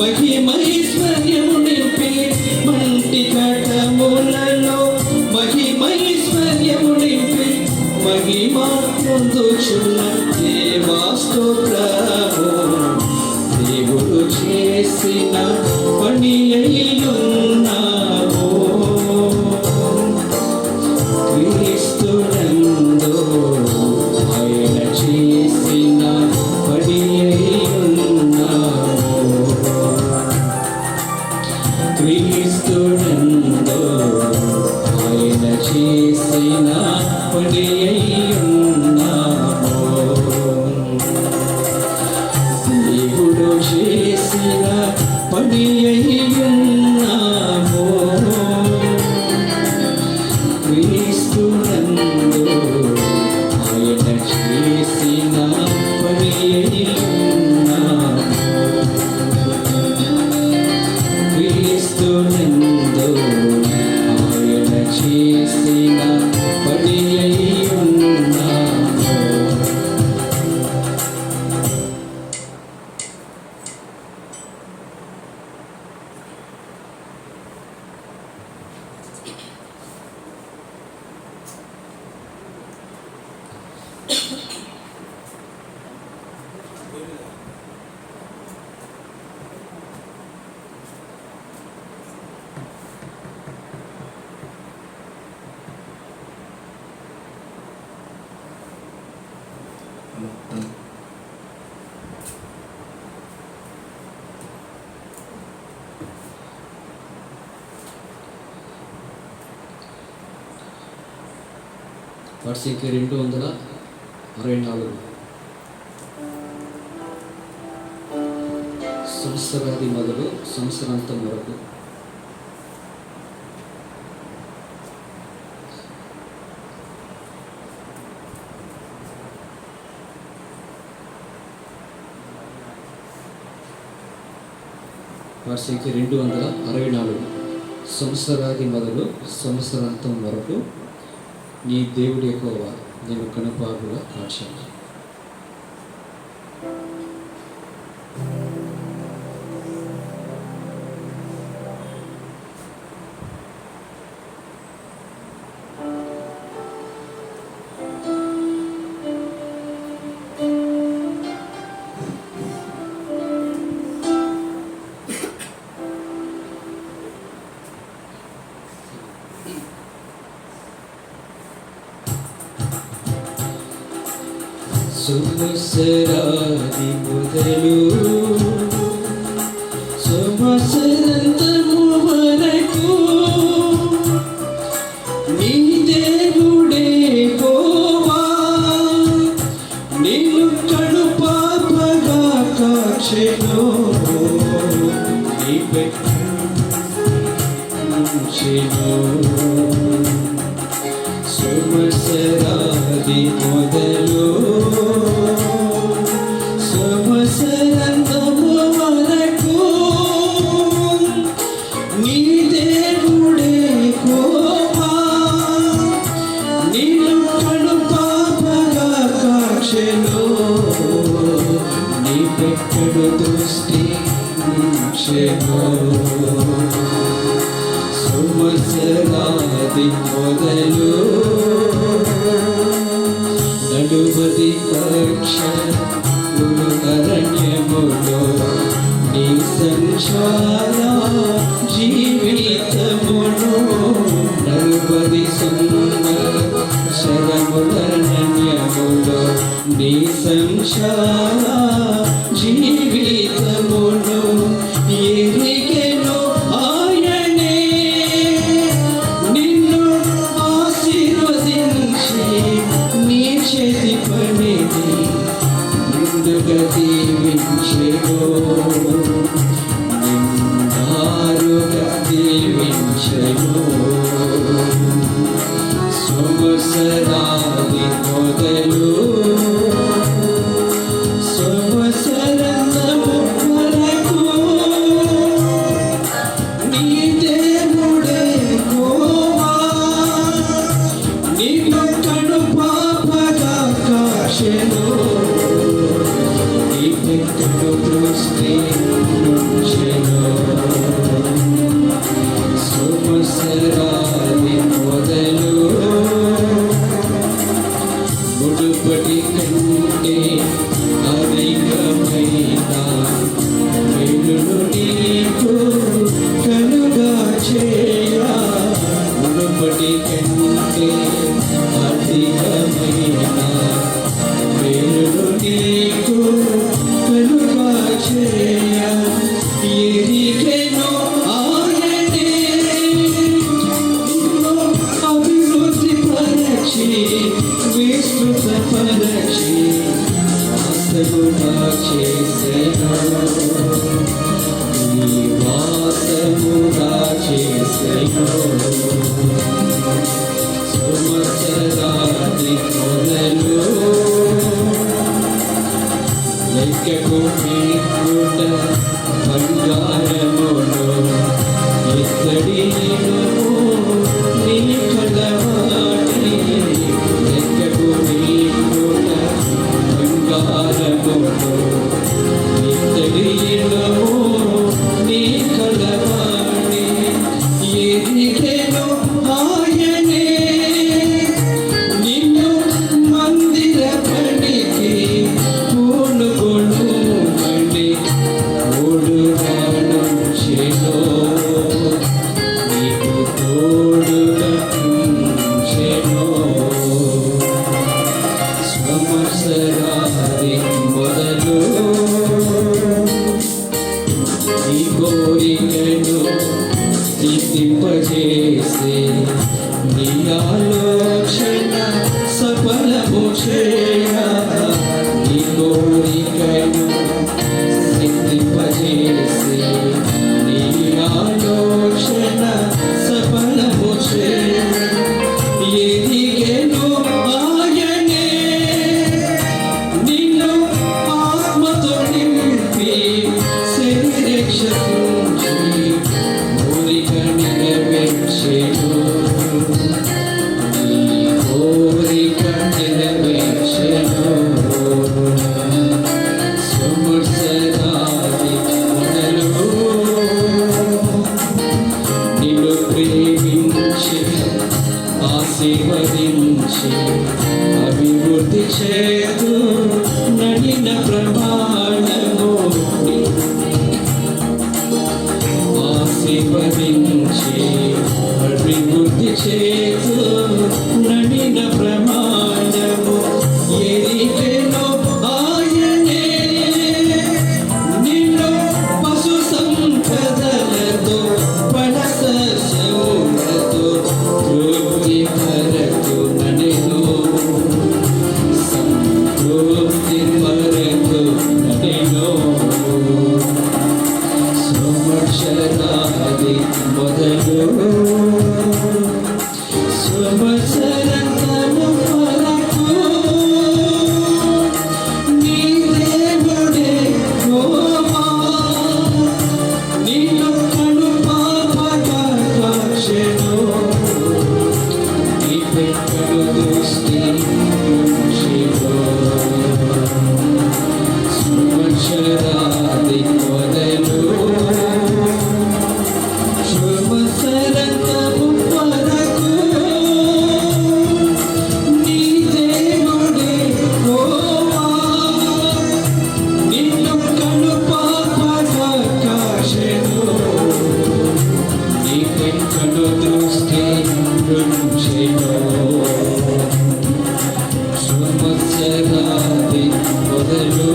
మహిమైశ్వర్యము నింపి మంటి ఘటములలో మహిమైశ్వర్యము నింపి మహిమ పొందుచున్న దేవా స్తోత్రము దేవుడు చేసిన పని అయ్యున్నావు క్రీస్తునందు ఆయన చేసిన పని అయ్యున్నావు క్రీస్తునందు ఆయన చేసిన పని అయ్యున్నావు దేవుడు చేసిన పని అయ్యున్నాము క్రీస్తునందు ఆయన చేసిన పని అయ్యున్నాము క్రీస్తునందు ఆయన చేసిన పని అయ్యున్నాము. వార్షిక 264 సంవత్సరాది మొదలు సంవత్సరాంతం వరకు వార్షిక 264 సంవత్సరాది మొదలు సంవత్సరాంతం వరకు నీ దేవుడి యెహోవా నేను కనుపాపుగా కాచాను. సంవత్సరాది మొదలు సంవత్సరాంతము వరకు నీ దేవుడే యెహోవా నిన్ను కనుపాపగా కాచెను. నీపై ఉంచెను. సంవత్సరాది మొదలు సంవత్సరాంతము వరకు నీ దేవుడే యెహోవా నిన్ను కనుపాపగా కాచెను. నీ పెట్టెడు దృష్టి ఉంచెను. సంవత్సరాది మొదలు నడువది పక్షములు అరణ్యములో నీ సంచార జీవితమును నడువది సంవత్సరములరణ్యములో నీ సంచార జీవితమును ఎరిగెను ఆయనే నిన్ను ఆశీర్వదించి నీ చేతి పనిని ముందుగా దీవించెను. నిండారుగా దీవించెను. సంవత్సరాది మొదలు సంవత్సరము వరకు నీ దేవుడే యెహోవా నిన్ను కనుపాపగా కాశెను నీ పెద్దడు దృష్టి నుంచెను సంవత్సరాది మొదలు ముడుపటి కంటే అధికమైన మేలును నీకు కలుగా చేయ ముడుపటి కంటే అధికమైన మేలును నీకు కలుగా చేయ ఎరిగెను ఆయనే అభివృద్ధి పరచి విస్తృత పరచి అసలుగా చేసేను నివాసముగా చేసేను సంవత్సరాది మొదలు లెక్కకు మీకుట బంగారమును ఇత్తడి నీ కలవాడి లెక్కకు మీకుట బంగారమును ఇత్తడి నీ కలవాడి ఎదిగెను ఆయనే నిన్ను మందిర పనికి పూనుకొను మళ్ళీ ఓడుగాను చేను నీకు తోడుగా ఉంచెను సంవత్సరాది మొదలు ఈ కోరికను సిద్ధింపజేసి నీ ఆలోచన సఫలము చేయ నీ కోరికను సిద్ధింపజేసి నీ ఆలోచన సఫలము చేయ ఎదిగెను ఆయనే నిన్ను ఆత్మతో నింపి శరీరక్షించి కోరిక నెరవేర్చెను నీ కోరిక నెరవేర్చెను సంవత్సరాది మొదలు నిన్ను ప్రేమించి ఆశీర్వదించి అభివృద్ధి చేదు నడిన ప్రమాణము ఆశీర్వదించి అభివృద్ధి చేదు నడిన ప్రమాణము ఎరిగెను ఆయనే నిన్ను పశు సంపదలతో పడసములతో తృప్తి పరకు నడెను సంతృప్తి పరకు నడెను సంవత్సరాది మొదలు సంవత్సరము వరకు నీ దేవుడే యెహోవా నిన్ను కనుపాపగా కాచెను నీ పెద్దడు దృష్టి నుంచెను సంవత్సరాది మొదలు సంవత్సరము వరకు నీ దేవుడే యెహోవా నిన్ను కనుపాపగా కాచెను నీ పెద్దడు దృష్టి నుంచెను సంవత్సరాది మొదలు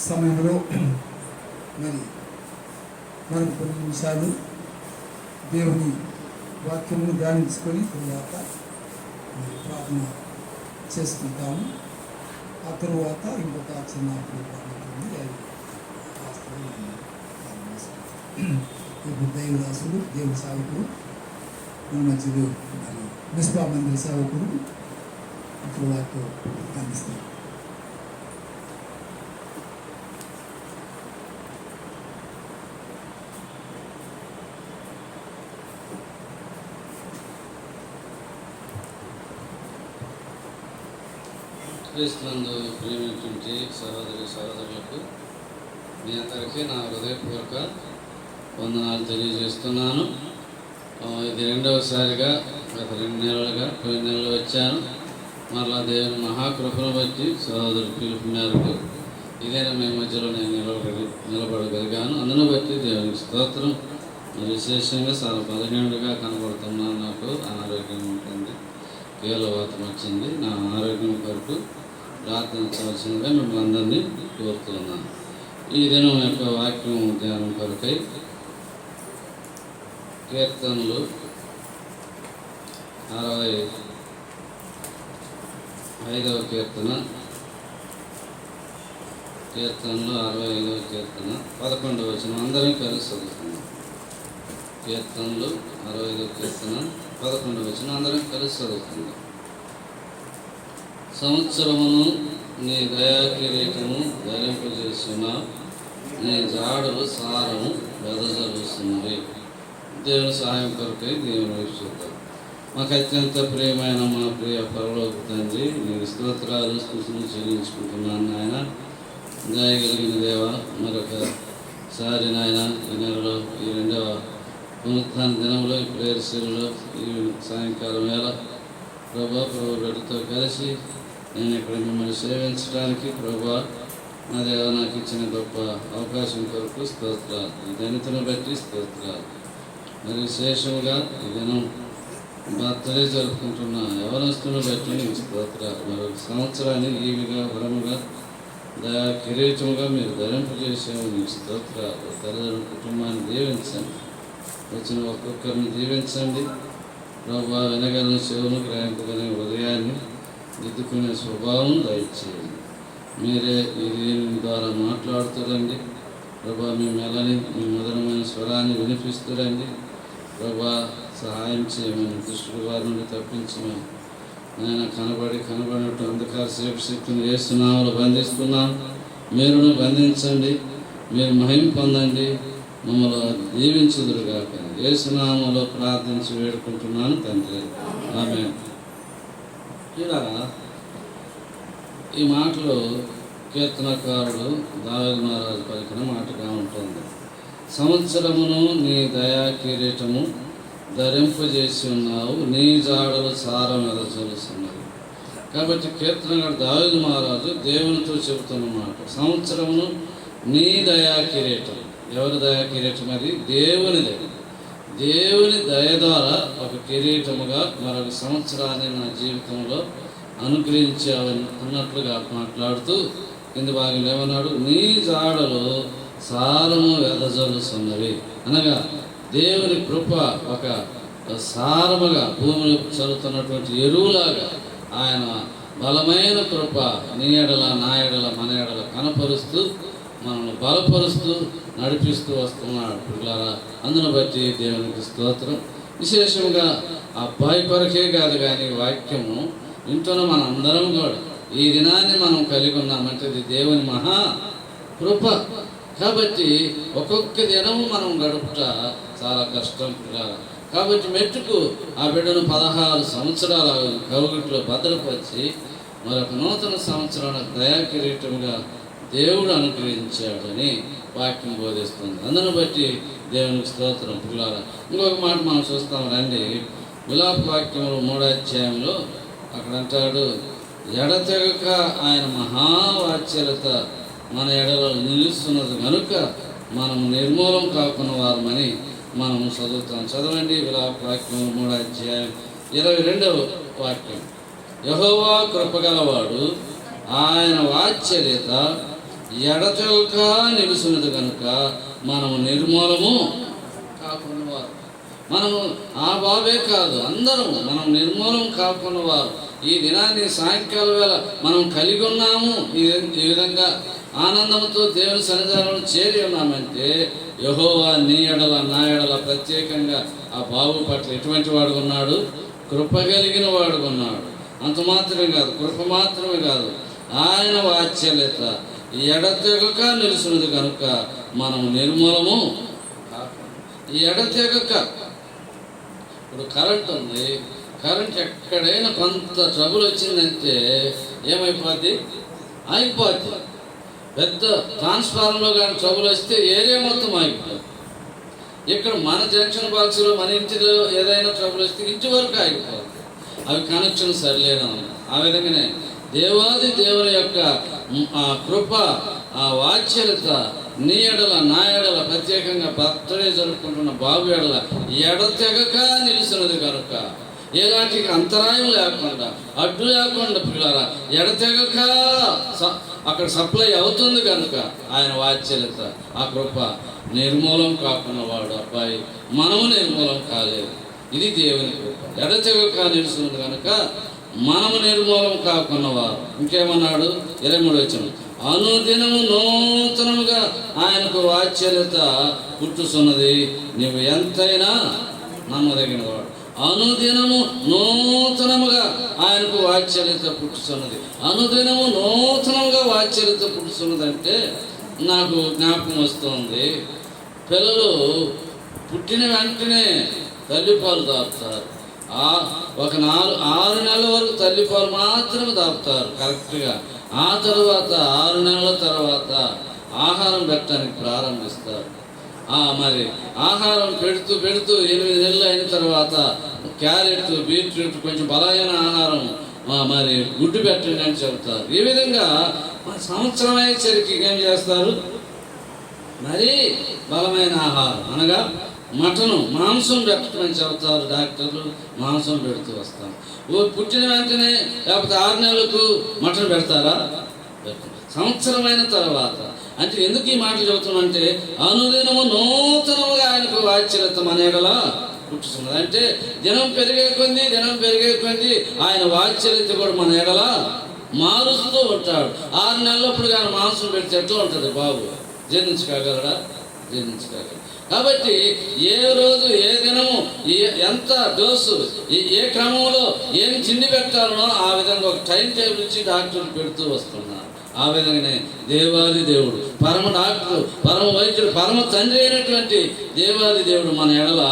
సమయంలో మరి మనకు కొన్ని నిమిషాలు దేవుని వాక్యమును ధ్యానించుకొని తరువాత ప్రార్థన చేసుకుంటాము. ఆ తరువాత ఇంకొక చిన్న ప్రార్థన ఉంటుంది. అది ఇప్పుడు దైవదాసుడు దేవుడి సేవకుడు మన మధ్యలో మరి మిస్బా మందిర సేవకుడు ఇప్పుడు వారితో అందిస్తారు. క్రీస్తునందు ప్రేమించుంటే సహోదరులకు మీ అందరికీ నా హృదయపూర్వక వందనాలు తెలియజేస్తున్నాను. ఇది రెండవసారిగా గత 2 నెలలుగా కొన్ని నెలలు వచ్చాను. మరలా దేవుని మహాకృపను బట్టి సహోదరుడు పిలుపు మేరకు ఇదేనా మీ మధ్యలో నేను నిలబడగలిగాను. అందును బట్టి దేవునికి స్తోత్రం. విశేషంగా చాలా బలహీనుడిగా కనబడుతున్నాను. నాకు అనారోగ్యం ఉంటుంది, కీలవాతం వచ్చింది. నా ఆరోగ్యం కొరకు ప్రార్థించవలసిందిగా మిమ్మల్ని అందరినీ కోరుతున్నాను. ఈ దినం యొక్క వాక్యం ధ్యానం కొరకై కీర్తనలు 65వ కీర్తనలు 65వ కీర్తన 11వ వచనం అందరం కలిసి చదువుతున్నాం. కీర్తనలు 65వ కీర్తన 11వ వచనం అందరం కలిసి చదువుతున్నాం. సంవత్సరమును నీ దయా కిరీటము ధరింపజేస్తున్నావు, నీ జాడలు సారము వెదజలుస్తున్నవి. దేవుని సహాయం కొరకై దేవుని చూద్దాం. మాకు అత్యంత ప్రియమైన మా ప్రియ పరలోక తండ్రి, నేను స్తోత్రాలు స్తుతులు చెల్లించుకుంటున్నాను. నాయన దయగలిగిన దేవ, మరొకసారి నాయన ఈ నెలలో ఈ 2వ పునరుత్థాన దినంలో ఈ ప్రేయర్ సెల్లో ఈ సాయంకాలం వేళ ప్రభు బిడ్డతో కలిసి నేను ఇక్కడ మిమ్మల్ని సేవించడానికి ప్రభు నా దేవ నాకు ఇచ్చిన గొప్ప అవకాశం కొరకు స్తోత్రాలు. ఈ ధనితను బట్టి స్తోత్రాలు. మరి విశేషంగా ఈ దినం బర్త్డే జరుపుకుంటున్న యవనస్తుని బట్టి నీకు స్తోత్రాలు. మరొక సంవత్సరాన్ని ఈవిగా వరముగా దయా కిరీటముగా మీరు ధరింపజేసాము. నీకు స్తోత్రాలు. తల్లిదండ్రుల కుటుంబాన్ని దీవించండి, వచ్చిన ఒక్కొక్కరిని దీవించండి ప్రభు. వినగలను చెవును, గ్రహింపగలిగిన హృదయాన్ని దిద్దుకునే స్వభావం దయచేయండి. మీరే ఈ దీని ద్వారా మాట్లాడుతురండి ప్రభా. మీ మెలని మీ మధురమైన స్వరాన్ని వినిపిస్తురండి ప్రభా. సహాయం చేయమని దుష్టుల వారి నుండి తప్పించమని నేను కనబడినట్టు అంధకార శక్తిని వేస్తున్నామని బంధిస్తున్నాం. మీరును బంధించండి, మీరు మహిమ పొందండి, మమ్మల్ని దీవించుదురుగాక. యేసునామములో ప్రార్థించి వేడుకుంటున్నాను తండ్రి, ఆమేన్. ఇలా ఈ మాటలు కీర్తనకారుడు దావీదు మహారాజు పలికిన మాటగా ఉంటుంది. సంవత్సరమును నీ దయా కిరీటము ధరింపజేసి ఉన్నావు, నీ జాడలు సారం వెదజల్లుతున్నవి. కాబట్టి కీర్తనకారుడు దావీదు మహారాజు దేవునితో చెబుతున్న మాట, సంవత్సరమును నీ దయా కిరీటం. ఎవరి దయా కిరీటం? అది దేవుని దయ. దేవుని దయ ద్వారా ఒక కిరీటముగా మరొక సంవత్సరాన్ని నా జీవితంలో అనుగ్రహించావని అన్నట్లుగా మాట్లాడుతూ కింది భాగంలో ఏమన్నాడు? నీ జాడలు సారము వెదజల్లుతున్నవి. అనగా దేవుని కృప ఒక సారముగా భూమిని చల్లుతున్నటువంటి ఎరువులాగా ఆయన బలమైన కృప నీ ఎడల నా ఎడల మన ఎడల కనపరుస్తూ మనల్ని బలపరుస్తూ నడిపిస్తూ వస్తున్నాడు పిల్లరా. అందును బట్టి దేవునికి స్తోత్రం. విశేషంగా అబ్బాయి కొరకే కాదు కానీ వాక్యము వింటున్న మన అందరం కూడా ఈ దినాన్ని మనం కలిగి ఉన్నామంటే ఇది దేవుని మహా కృప. కాబట్టి ఒక్కొక్క దినము మనం గడుపుట చాలా కష్టం పిల్లరా. కాబట్టి మెట్టుకు ఆ బిడ్డను 16 సంవత్సరాల కౌగిట్లో భద్రపరిచి మరొక నూతన సంవత్సరానికి దయా కిరీటముగా దేవుడు అనుగ్రహించాడని వాక్యం బోధిస్తుంది. అందును బట్టి దేవునికి స్తోత్రం పిల్లారా. ఇంకొక మాట మనం చూస్తాం రండి. విలాప వాక్యంలో 3వ అధ్యాయంలో అక్కడ అంటాడు, ఎడతెగక ఆయన మహావాత్సల్యత మన ఎడలో నిలుస్తున్నది కనుక మనము నిర్మూలం కాకున్న వారమని మనం చదువుతాం. చదవండి విలాప వాక్యం 3వ అధ్యాయం 22వ వాక్యం. యెహోవా కృపగలవాడు, ఆయన వాత్సల్యత ఎడతెగక నిలుస్తున్నది కనుక మనము నిర్మూలము కాకున్నవారు. మనము ఆ బాబే కాదు, అందరం మనం నిర్మూలం కాకున్నవారు. ఈ దినాన్ని సాయంకాలం వేళ మనం కలిగి ఉన్నాము. ఈ విధంగా ఆనందంతో దేవుని సన్నిధానంలో చేరి ఉన్నామంటే యెహోవా నీ ఎడల నా ఎడల ప్రత్యేకంగా ఆ బాబు పట్ల ఎటువంటి వాడు ఉన్నాడు? కృప కలిగిన వాడు ఉన్నాడు. అంత మాత్రమే కాదు, కృప మాత్రమే కాదు, ఆయన వాత్సల్యత ఎడతెగక నిలుచున్నది కనుక మనం నిర్మూలము. ఎడతెగక, ఇప్పుడు కరెంట్ ఉంది, కరెంట్ ఎక్కడైనా కొంత ట్రబుల్ వచ్చిందంటే ఏమైపోద్ది? ఆగిపోద్ది. పెద్ద ట్రాన్స్ఫార్మర్లో కానీ ట్రబుల్ వస్తే ఏరియా మొత్తం ఆగిపోద్ది. ఇక్కడ మన జంక్షన్ బాక్స్లో మన ఇంటిలో ఏదైనా ట్రబుల్ వస్తే ఇంటి వరకు ఆగిపోద్ది. అవి కనెక్షన్ సరిలేను. ఆ విధంగానే దేవాది దేవుని యొక్క కృప, ఆ వాత్సల్యత నీ ఎడల నా ఎడల ప్రత్యేకంగా బర్త్డే జరుపుకుంటున్న బాబు ఎడల ఎడతెగక నిలిచినది కనుక ఎలాంటి అంతరాయం లేకుండా, అడ్డు లేకుండా పిల్లరా ఎడతెగక అక్కడ సప్లై అవుతుంది కనుక ఆయన వాత్సల్యత, ఆ కృప నిర్మూలం కాకుండా వాడు అబ్బాయి మనము నిర్మూలం కాలేదు. ఇది దేవుని కృప. ఎడతెగక నిలుస్తుంది కనుక మనము నిర్మూలం కాకున్నవారు. ఇంకేమన్నాడు? 23వ వచనం, అనుదినము నూతనముగా ఆయనకు వాత్సల్యత పుట్టుతున్నది, నీవు ఎంతైనా నమ్మదగిన వాడు. అనుదినము నూతనముగా ఆయనకు వాత్సల్యత పుట్టుతున్నది. అనుదినము నూతనముగా వాత్సల్యత పుట్టుతున్నది అంటే నాకు జ్ఞాపకం వస్తుంది, పిల్లలు పుట్టిన వెంటనే తల్లిపాలు దాపుతారు. ఒక 6 నెలల వరకు తల్లిపాలు మాత్రమే దాపుతారు కరెక్ట్గా. ఆ తర్వాత 6 నెలల తర్వాత ఆహారం పెట్టడానికి ప్రారంభిస్తారు. మరి ఆహారం పెడుతూ 8 నెలలు అయిన తర్వాత క్యారెట్, బీట్రూట్, కొంచెం బలమైన ఆహారం, మరి గుడ్డు పెట్టండి అని చెబుతారు. ఈ విధంగా సంవత్సరం అయ్యేసరికి ఏం చేస్తారు? మరీ బలమైన ఆహారం అనగా మటను, మాంసం పెట్టమని చెబుతారు డాక్టర్లు. మాంసం పెడుతూ వస్తాం. పుట్టిన వెంటనే లేకపోతే 6 నెలలకు మటన్ పెడతారా? సంవత్సరమైన తర్వాత. అంటే ఎందుకు ఈ మాటలు చెబుతున్నామంటే అనుదినము నూతనముగా ఆయనకు వాత్సల్యత మన ఎడల పుట్టుతున్నది. అంటే దినం పెరిగే కొద్దీ ఆయన వాత్సల్యత కూడా మన ఎడల మారుస్తూ ఉంటాడు. 6 నెలలప్పుడు కానీ మాంసం పెడితే ఎట్లా ఉంటుంది? బాబు జీర్ణించుకోగలరా? జీర్ణించుకోగలరు. కాబట్టి ఏ రోజు, ఏ దినము, ఎంత డోసు, ఏ క్రమంలో ఏం తిండి పెట్టాలనో ఆ విధంగా ఒక టైం టేబుల్ ఇచ్చి డాక్టర్లు పెడుతూ వస్తున్నారు. ఆ విధంగానే దేవాది దేవుడు, పరమ డాక్టర్, పరమ వైద్యుడు, పరమ తండ్రి అయినటువంటి దేవాది దేవుడు మన ఎడల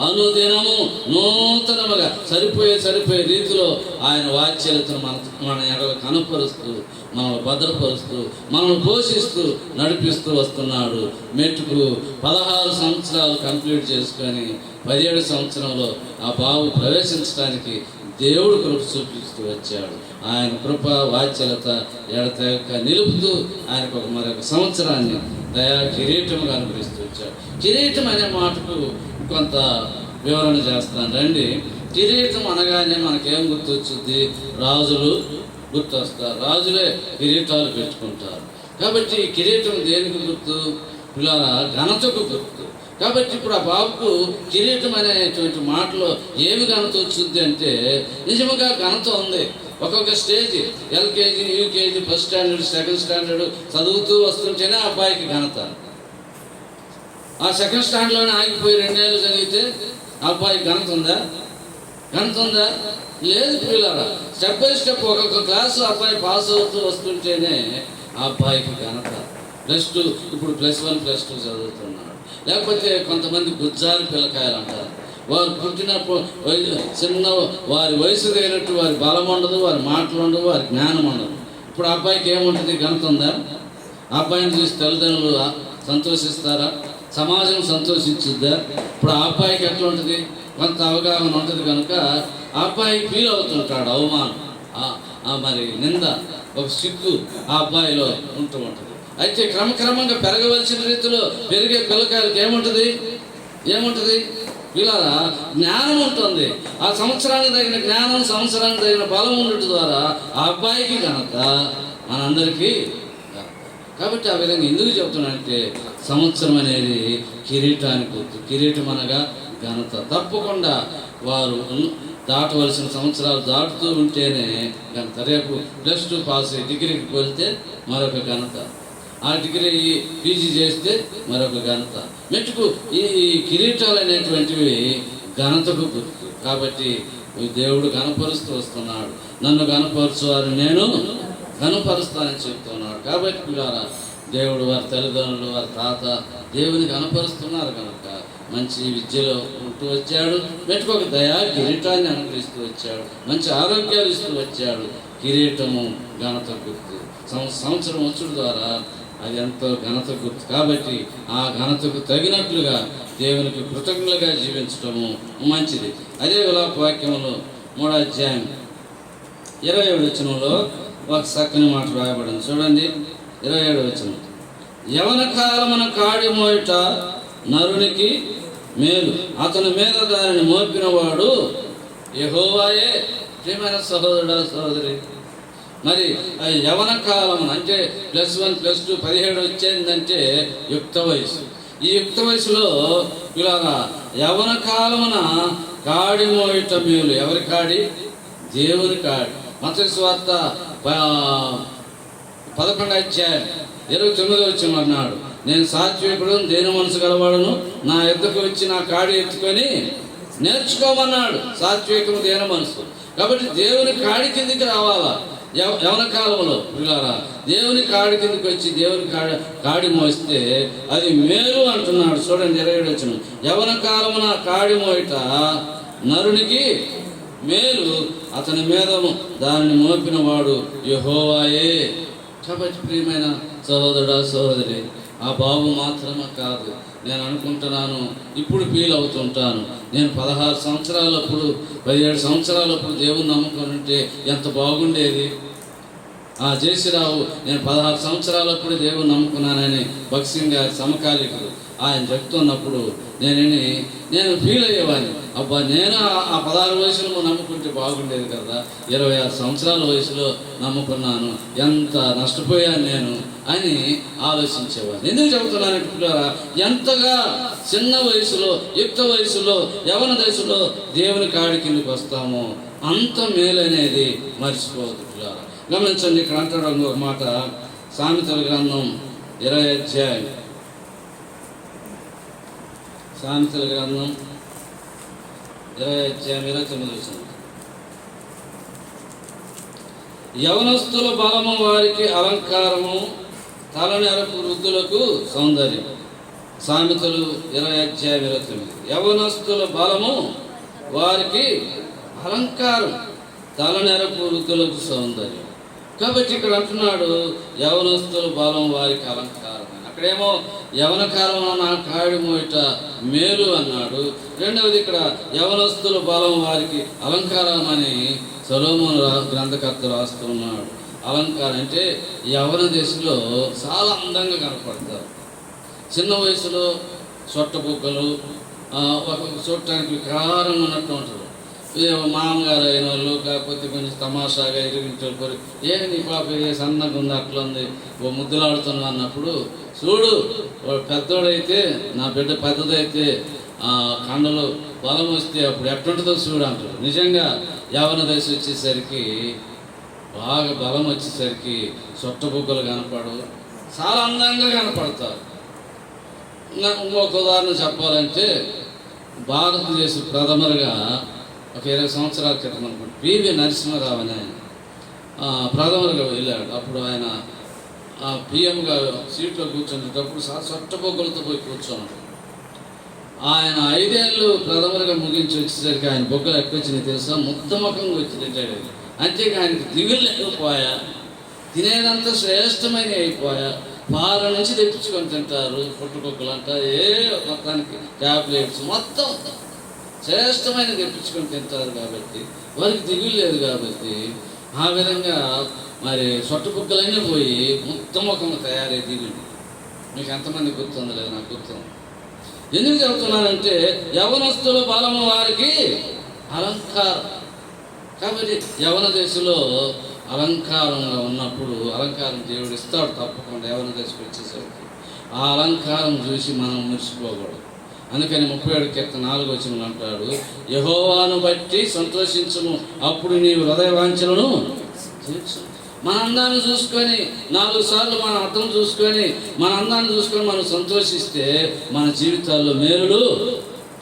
అనుదినము నూతనముగా సరిపోయే రీతిలో ఆయన వాత్సల్యతను మన ఎడల కనపరుస్తూ, మనల్ని భద్రపరుస్తూ, మనల్ని పోషిస్తూ నడిపిస్తూ వస్తున్నాడు. మెట్టుకు 16 సంవత్సరాలు కంప్లీట్ చేసుకొని 17 సంవత్సరంలో ఆ బాబు ప్రవేశించడానికి దేవుడు కృప చూపిస్తూ వచ్చాడు. ఆయన కృప వాత్సల్యత ఎడతెగక నిలుపుతూ ఆయనకు మరొక సంవత్సరాన్ని దయా కిరీటముగా అనుగ్రహిస్తూ వచ్చాడు. కిరీటం అనే మాటకు కొంత వివరణ చేస్తాను రండి. కిరీటం అనగానే మనకేం గుర్తొచ్చుద్ది? రాజులు గుర్తొస్తారు. రాజులే కిరీటాలు పెట్టుకుంటారు. కాబట్టి కిరీటం దేనికి గుర్తు? పిల్లల ఘనతకు గుర్తు. కాబట్టి ఇప్పుడు ఆ బాబుకు కిరీటం అనేటువంటి మాటలో ఏమి ఘనత వచ్చింది అంటే నిజముగా ఘనత ఉంది. ఒక్కొక్క stage LKG, UKG, first standard, second standard చదువుతూ వస్తుంటేనే ఆ అబ్బాయికి ఘనత. ఆ సెకండ్ స్టాండర్డ్లోనే ఆగిపోయి 2 ఏళ్ళు చదివితే ఆ అబ్బాయికి ఘనత ఉందా? ఘనత ఉందా? లేదు పిల్లరా. స్టెప్ బై స్టెప్ ఒక్కొక్క క్లాసు అబ్బాయి పాస్ అవుతూ వస్తుంటేనే ఆ అబ్బాయికి ఘనత. +2, ఇప్పుడు +1, +2 చదువుతున్నాడు. లేకపోతే కొంతమంది గుజ్జాలి పిల్లకాయలు అంటారు. వారు పుట్టినప్పుడు చిన్న వారి వయసు తగినట్టు వారి బలం ఉండదు, వారి మాటలు ఉండవు, వారి జ్ఞానం ఉండదు. ఇప్పుడు ఆ అబ్బాయికి ఏముంటుంది? ఘనత ఉందా? ఆ అబ్బాయిని చూసి తల్లిదండ్రులు సంతోషిస్తారా? సమాజం సంతోషించుద్దా? ఇప్పుడు ఆ అబ్బాయికి ఎట్లా ఉంటుంది? కొంత అవగాహన ఉంటుంది కనుక ఆ అబ్బాయి ఫీల్ అవుతుంటాడు. అవమానం, మరి నింద, ఒక సిగ్గు ఆ అబ్బాయిలో ఉంటూ ఉంటుంది. అయితే క్రమక్రమంగా పెరగవలసిన రీతిలో పెరిగే పిల్లకాయలకు ఏముంటుంది? పిల్లల జ్ఞానం ఉంటుంది. ఆ సంవత్సరానికి తగిన జ్ఞానం, సంవత్సరానికి తగిన బలం ఉండటం ద్వారా ఆ అబ్బాయికి ఘనత, మనందరికీ. కాబట్టి ఆ విధంగా ఎందుకు చెప్తున్నానంటే సంవత్సరం అనేది కిరీటానికి గుర్తు. కిరీటం అనగా ఘనత. తప్పకుండా వారు దాటవలసిన సంవత్సరాలు దాటుతూ ఉంటేనే ఘనత. రేపు +2 పాస్ అయ్యి డిగ్రీకి వెళ్తే మరొక ఘనత. ఆ డిగ్రీ పీజీ చేస్తే మరొక ఘనత. మెట్టుకు ఈ కిరీటాలు అనేటువంటివి ఘనతకు గుర్తు. కాబట్టి దేవుడు ఘనపరుస్తూ వస్తున్నాడు. నన్ను ఘనపరచువారు నేను ఘనపరుస్తానని చెప్తున్నాడు. కాబట్టి పిల్లారా, దేవుడు వారి తల్లిదండ్రులు, వారి తాత దేవుని ఘనపరుస్తున్నారు కనుక మంచి విద్యలో ఉంటూ వచ్చాడు. మెట్టుకొక దయా కిరీటాన్ని అనుగ్రహిస్తూ వచ్చాడు. మంచి ఆరోగ్యాలు ఇస్తూ వచ్చాడు. కిరీటము ఘనత గుర్తు. సంవత్సరం వచ్చుడు ద్వారా అది ఎంతో ఘనత గుర్తు. కాబట్టి ఆ ఘనతకు తగినట్లుగా దేవునికి కృతజ్ఞులుగా జీవించటము మంచిది. అదే విలాప వాక్యంలో 3వ అధ్యాయం 27వ వచనంలో ఒక చక్కని మాట రాయబడింది. చూడండి, 27వ వచనం. యవన కాలమున కాడి మోయుట నరునికి మేలు, అతని మీద దానిని మోపినవాడు యెహోవాయే. ప్రియమైన సహోదరుడా, సహోదరి, మరి యవన కాలం అంటే +1 +2 17 వచ్చేందంటే యుక్త వయసు. ఈ యుక్త వయసులో ఇలాగా యవన కాలమున కాడి మోయట మేలు. ఎవరి కాడి? దేవుని కాడి. మత్తయి సువార్త 11వ అధ్యాయం 29వ వచనం అన్నాడు, నేను సాత్వికుడు, దేని మనసు గలవాడును, నా ఎద్దకు వచ్చి నా కాడి ఎత్తుకొని నేర్చుకోమన్నాడు. సాత్వికము, దేని మనసు. కాబట్టి దేవుని కాడి కిందికి రావాలా యవన కాలంలో పిల్లారా. దేవుని కాడి కిందకి వచ్చి దేవుని కాడి మోస్తే అది మేలు అంటున్నాడు. చూడండి, 27వ వచనం. యవన కాలమున కాడి మోయట నరునికి మేలు, అతని మీద దానిని మోపిన వాడు యెహోవాయే. కాబట్టి ప్రియమైన సహోదరుడా, సహోదరి, ఆ బాబు మాత్రమే కాదు. నేను అనుకుంటున్నాను, ఇప్పుడు ఫీల్ అవుతుంటాను, నేను 16 సంవత్సరాలప్పుడు 17 సంవత్సరాలప్పుడు దేవుని నమ్ముకొని ఉంటే ఎంత బాగుండేది. జేసీరావు నేను 16 సంవత్సరాలప్పుడు దేవుని నమ్ముకున్నానని భగత్ సింగ్ గారి సమకాలికుడు ఆయన చెప్తున్నప్పుడు నేను ఫీల్ అయ్యేవాడిని. అబ్బా, నేను ఆ 16 వయసులో నమ్ముకుంటే బాగుండేది కదా, 26 సంవత్సరాల వయసులో నమ్ముకున్నాను, ఎంత నష్టపోయాను నేను అని ఆలోచించేవాడిని. ఎందుకు చెబుతున్నానంటే పిల్లరా, ఎంతగా చిన్న వయసులో, యుక్త వయసులో, యవన దశలో దేవుని కాడి కిందకి వస్తామో అంత మేలు అనేది మర్చిపోవద్దు పిల్లరా. గమనించండి, ఇక్కడ అంటాడు ఒక మాట, సామెతల గ్రంథం 20వ అధ్యాయం, సామెతల గ్రంథం 20వ అధ్యాయం 29వ వచనం. యవనస్తుల బలము వారికి అలంకారము, తలనెరకు వృద్ధులకు సౌందర్యం. సామెతలు 20వ అధ్యాయం 29. యవనస్తుల బలము వారికి అలంకారం, తలనెరకు వృద్ధులకు సౌందర్యం. కాబట్టి ఇక్కడ అంటున్నాడు యవనస్తుల బలం వారికి అలంకారం. అక్కడేమో యవన కాలం నా కాడి మోయట మేలు అన్నాడు. రెండవది ఇక్కడ యవనస్తుల బలం వారికి అలంకారం అని సొలొమోను గ్రంథకర్త రాస్తున్నాడు. అలంకారం అంటే యవన దశలో చాలా అందంగా కనపడతారు. చిన్న వయసులో సొట్ట బుగ్గలు, చూడటానికి వికారంగా ఉన్నట్టు ఉంటారు. మామగారు అయిన వాళ్ళు, కాకపోతే కొంచెం తమాషాగా ఎరిగించారు, నీ పాప సన్నగా ఉంది, అట్లా ఉంది, ఓ ముద్దులాడుతున్నా అన్నప్పుడు, చూడు పెద్దోడైతే, నా బిడ్డ పెద్దదైతే కండలు బలం వస్తే అప్పుడు ఎట్టుంటుందో చూడు అంటారు. నిజంగా యవన దశ వచ్చేసరికి, బాగా బలం వచ్చేసరికి సొట్ట బుగ్గలు కనపడు, చాలా అందంగా కనపడతారు. ఇంకొక ఉదాహరణ చెప్పాలంటే, భారతదేశ ప్రథమరుగా ఒక 20 సంవత్సరాల క్రితం అనుకుంటే పివి నరసింహారావు అని ప్రథమరుగా వెళ్ళాడు. అప్పుడు ఆయన పిఎంగా సీట్లో కూర్చునేటప్పుడు సొట్ట బొగ్గలతో పోయి కూర్చోన్నాడు. ఆయన 5 ఏళ్ళు ప్రథమరుగా ముగించి వచ్చేసరికి ఆయన బొగ్గలు ఎక్కువ వచ్చినాయి తెలుసా, ముద్దముఖంగా వచ్చి రిటైర్డ్ అయ్యాడు. అంతేగా ఆయనకి దిగులు లేకపోయా, తినేదంతా శ్రేష్టమైన అయిపోయా, పాల నుంచి తెప్పించుకొని తింటారు, పుట్టుకొక్కలు అంట, మొత్తానికి ట్యాబ్లెట్స్ మొత్తం శ్రేష్టమైన తెప్పించుకొని తింటారు. కాబట్టి వారికి దిగులు లేదు. కాబట్టి ఆ విధంగా మరి సొట్టబుక్కలైనా పోయి ముద్దముఖంగా తయారై దిగులు. మీకు ఎంతమంది గుర్తుందో లేదు, నాకు గుర్తుంది. ఎందుకు చెబుతున్నానంటే యవనస్తుల బలము వారికి అలంకారం. కాబట్టి యవన దశలో అలంకారంగా ఉన్నప్పుడు అలంకారం దేవుడు ఇస్తాడు తప్పకుండా. యవన దశకు వచ్చేసరికి ఆ అలంకారం చూసి మనం మురిసిపోకూడదు. అందుకని 37 కీర్తన 4వ వచనం అంటాడు, యెహోవాను బట్టి సంతోషించుము, అప్పుడు నీవు హృదయ వాంఛలను తీర్చు. మన అందాన్ని చూసుకొని 4 సార్లు మన అర్థం చూసుకొని మన అందాన్ని చూసుకొని మనం సంతోషిస్తే మన జీవితాల్లో మేలులు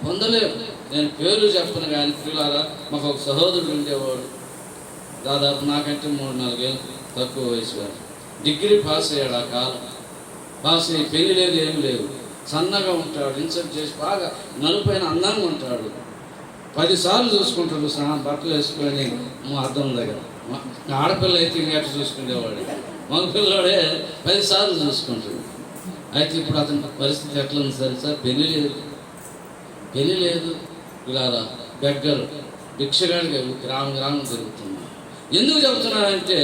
పొందలేము. నేను పేర్లు చెప్పను కానీ పిల్లారా, మాకు ఒక సహోదరుడు ఉండేవాడు. దాదాపు నాకంటే 3-4 ఏళ్ళు తక్కువ వయసు వాడు. డిగ్రీ పాస్ అయ్యాడు. ఆ కాలం పాస్ అయ్యి పెళ్లి లేదు, ఏమి లేదు. సన్నగా ఉంటాడు, ఇన్సర్ట్ చేసి బాగా నలుపైన అందంగా ఉంటాడు. 10 సార్లు చూసుకుంటాడు బట్టలు వేసుకొని అద్దం దగ్గర. ఆడపిల్ల అయితే ఇంకటి చూసుకునేవాడు, మగపిల్లడే 10 సార్లు చూసుకుంటాడు. అయితే ఇప్పుడు అతని పరిస్థితి ఎట్లా ఉంది సార్? పెళ్ళి లేదు ఇలా బెగ్గరు భిక్షగాడిగా గ్రామం జరుగుతుంది. ఎందుకు చెబుతున్నానంటే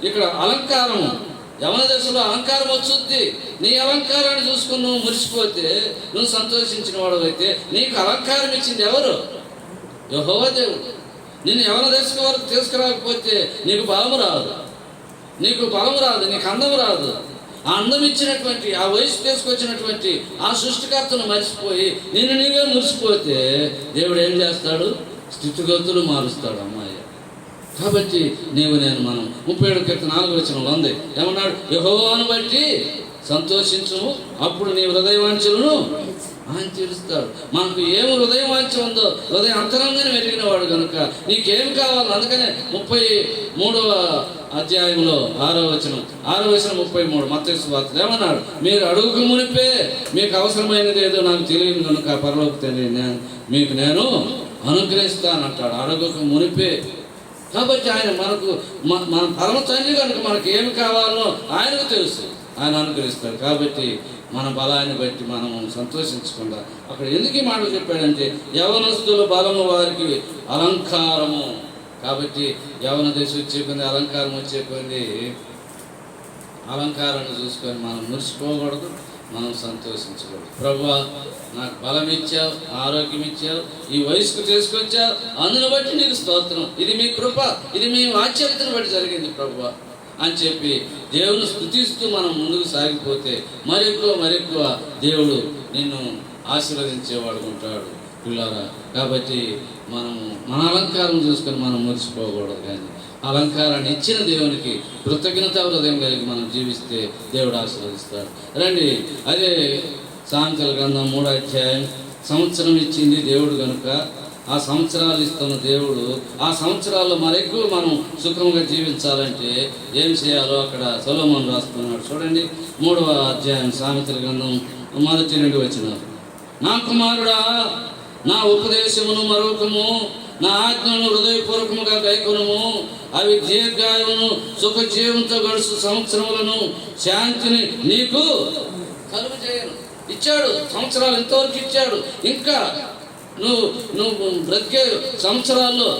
ఇక్కడ అలంకారము, యవన దశలో అలంకారం వచ్చుద్ది. నీ అలంకారాన్ని చూసుకుని నువ్వు మురిసిపోతే, నువ్వు సంతోషించిన వాడు అయితే నీకు అలంకారం ఇచ్చింది ఎవరు? యెహోవా దేవుడు. నిన్ను యవన దశ వరకు తీసుకురాకపోతే నీకు బలము రాదు, నీకు అందం రాదు. ఆ అందం ఇచ్చినటువంటి, ఆ వయసు తీసుకొచ్చినటువంటి ఆ సృష్టికర్తను మర్చిపోయి నిన్ను నీవే మురిసిపోతే దేవుడు ఏం చేస్తాడు? స్థితిగతులు మారుస్తాడు అమ్మాయి. కాబట్టి మనం 37:4 ఉంది. ఏమన్నాడు? యెహోవాను బట్టి సంతోషించుము, అప్పుడు నీ హృదయవాంఛలను ఆయన తీరుస్తాడు. మనకు ఏమి హృదయవాంఛ ఉందో హృదయ అంతరంగానే వెలిగిన వాడు కనుక నీకేం కావాలి. అందుకనే 33వ అధ్యాయంలో 6వ వచనం 33 మత్తయి సువార్త ఏమన్నాడు? మీరు అడుగు మునిపే మీకు అవసరమైనది ఏదో నాకు తెలియదు కనుక పరలోక తండ్రి మీకు నేను అనుగ్రహిస్తానంటాడు. అడుగుక మునిపే. కాబట్టి ఆయన మన పరమ తండ్రి కనుక మనకు ఏమి కావాలో ఆయనకు తెలుసు, ఆయన అనుగ్రహిస్తాడు. కాబట్టి మన బలాన్ని బట్టి మనము సంతోషించకుండా అక్కడ ఎందుకు ఈ మాటలు చెప్పాడంటే యవనస్తుల బలము వారికి అలంకారము. కాబట్టి యవన దశ వచ్చే కొంది అలంకారం వచ్చే కొంది అలంకారాన్ని చూసుకొని మనం మురిసిపోకూడదు, మనం సంతోషించకూడదు. ప్రభువా, నాకు బలం ఇచ్చావు, ఆరోగ్యం ఇచ్చావు, ఈ వయసుకు తీసుకొచ్చావు, అందును బట్టి నీకు స్తోత్రం. ఇది మీ కృప, ఇది మీ వాత్సల్యతను బట్టి జరిగింది ప్రభువా అని చెప్పి దేవుని స్తుతిస్తూ మనం ముందుకు సాగిపోతే మరెక్కువ దేవుడు నిన్ను ఆశీర్వదించేవాడు ఉంటాడు పిల్లారా. కాబట్టి మనము మన అలంకారం చూసుకొని మనం మురిసిపోకూడదు, కానీ అలంకారాన్ని ఇచ్చిన దేవునికి కృతజ్ఞత హృదయం కలిగి మనం జీవిస్తే దేవుడు ఆశీర్వదిస్తాడు. రండి, అదే సామెతల గ్రంథం 3వ అధ్యాయం. సంవత్సరం ఇచ్చింది దేవుడు కనుక ఆ సంవత్సరాలు ఇస్తున్న దేవుడు ఆ సంవత్సరాల్లో మరెక్కువ మనం సుఖంగా జీవించాలంటే ఏం చేయాలో అక్కడ సొలొమోను రాస్తున్నాడు. చూడండి, 3వ అధ్యాయం సామెతల గ్రంథం 1-2 వచనాలు. నా కుమారుడా, నా ఉపదేశమును మరొకము, నా ఆజ్ఞను హృదయపూర్వకముగా గైకొనుము. అవి దీర్ఘాయువును సుఖజీవంతో గడుసు సంవత్సరములను శాంతిని నీకు కలుగు చేయను. ఇచ్చాడు సంవత్సరాలు, ఇంతవరకు ఇచ్చాడు. ఇంకా నువ్వు బ్రతికే సంవత్సరాల్లో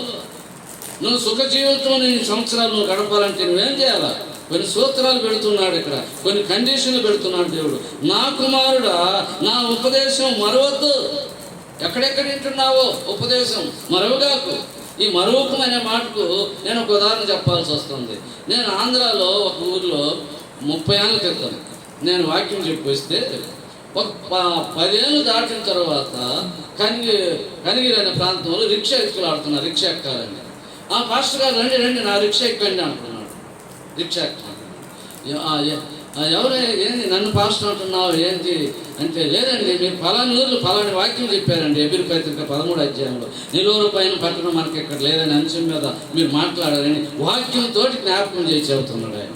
నువ్వు సుఖజీవితం నీ సంవత్సరాలు నువ్వు గడపాలంటే నువ్వేం చేయాలా? కొన్ని సూత్రాలు పెడుతున్నాడు ఇక్కడ, కొన్ని కండిషన్లు పెడుతున్నాడు దేవుడు. నా కుమారుడా, నా ఉపదేశం మరవద్దు. ఎక్కడెక్కడ వింటున్నావో ఉపదేశం మరవగాకు. ఈ మరవకం అనే మాటకు నేను ఒక ఉదాహరణ చెప్పాల్సి వస్తుంది. నేను ఆంధ్రాలో ఒక ఊర్లో 30 ఏళ్ళ క్రితం నేను వాక్యం చెప్పిస్తే ఒక 10 ఏళ్ళు దాటిన తర్వాత కనిగిరి అనే ప్రాంతంలో రిక్షా ఎక్కులాడుతున్నారు. రిక్షా ఎక్కాలండి. ఆ పాస్టర్ గారు రండి నా రిక్షా ఎక్కండి అంటున్నాడు. రిక్షా ఎక్కాలి. ఎవరు ఏంది నన్ను పాస్టర్ అంటున్నావు ఏంటి అంటే, లేదండి మీరు ఫలాని ఊర్లు ఫలాని వాక్యం చెప్పారండి. ఎబిరి పత్రిక 13వ అధ్యాయంలో నిలువల పైన పట్టణం మనకి ఇక్కడ లేదని అంశం మీద మీరు మాట్లాడారని వాక్యంతో జ్ఞాపకం చేసి చెబుతున్నాడు ఆయన.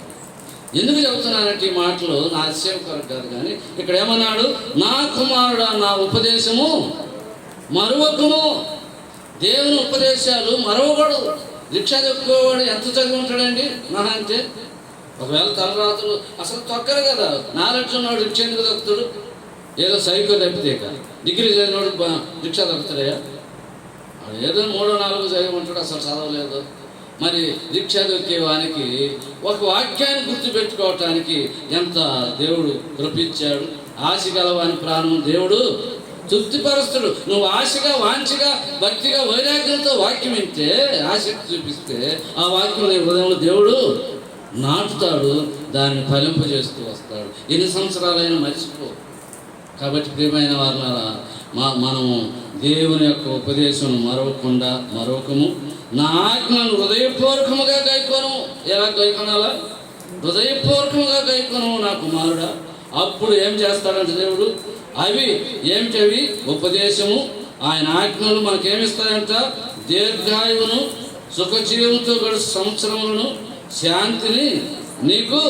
ఎందుకు చెబుతున్నానంటే ఈ మాటలు నా అతిశయం కొరకు కాదు, కానీ ఇక్కడ ఏమన్నాడు? నా కుమారుడా, నా ఉపదేశము మరొకము. దేవుని ఉపదేశాలు మరవకూడదు. రిక్షా చెప్పుకోవాడు ఎంత చదివి ఉంటాడండి మహా అంటే? ఒకవేళ తలరాతులు అసలు తొక్కరు కదా. నాలెడ్జ్ ఉన్నవాడు రిక్షా ఎందుకు తొక్కుతాడు? ఏదో సైకో తప్పితే డిగ్రీ చదివినోడు రిక్షా తొక్కుతాడయా? ఏదో 3-4 చదివమంటాడు, అసలు చదవలేదు. మరి రిక్షా దొక్కే వానికి ఒక వాక్యాన్ని గుర్తుపెట్టుకోవటానికి ఎంత దేవుడు కృపించాడు. ఆశ గలవాని ప్రాణం దేవుడు తృప్తిపరుస్తుడు. నువ్వు ఆశగా, వాంఛగా, భక్తిగా, వైరాగ్యంతో వాక్యం వింటే, ఆసక్తి చూపిస్తే ఆ వాక్యం నీ హృదయంలో దేవుడు నాటుతాడు, దాన్ని ఫలింపజేస్తూ వస్తాడు. ఎన్ని సంవత్సరాలైనా మర్చిపో. కాబట్టి ప్రియమైన వారులారా, మనము దేవుని యొక్క ఉపదేశం మరవకుండా మరొకము, నా ఆజ్ఞను హృదయపూర్వకముగా గైకొను. ఎలా గైకొనాలా? హృదయపూర్వకంగా గైకొను నా కుమారుడా. అప్పుడు ఏం చేస్తాడంటే దేవుడు, అవి ఏమిటవి? ఉపదేశము, ఆయన ఆజ్ఞలు మనకేమిస్తాయంట? దీర్ఘాయువును, సుఖజీవంతో గడు సంవత్సరములను, శాంతిని నీకు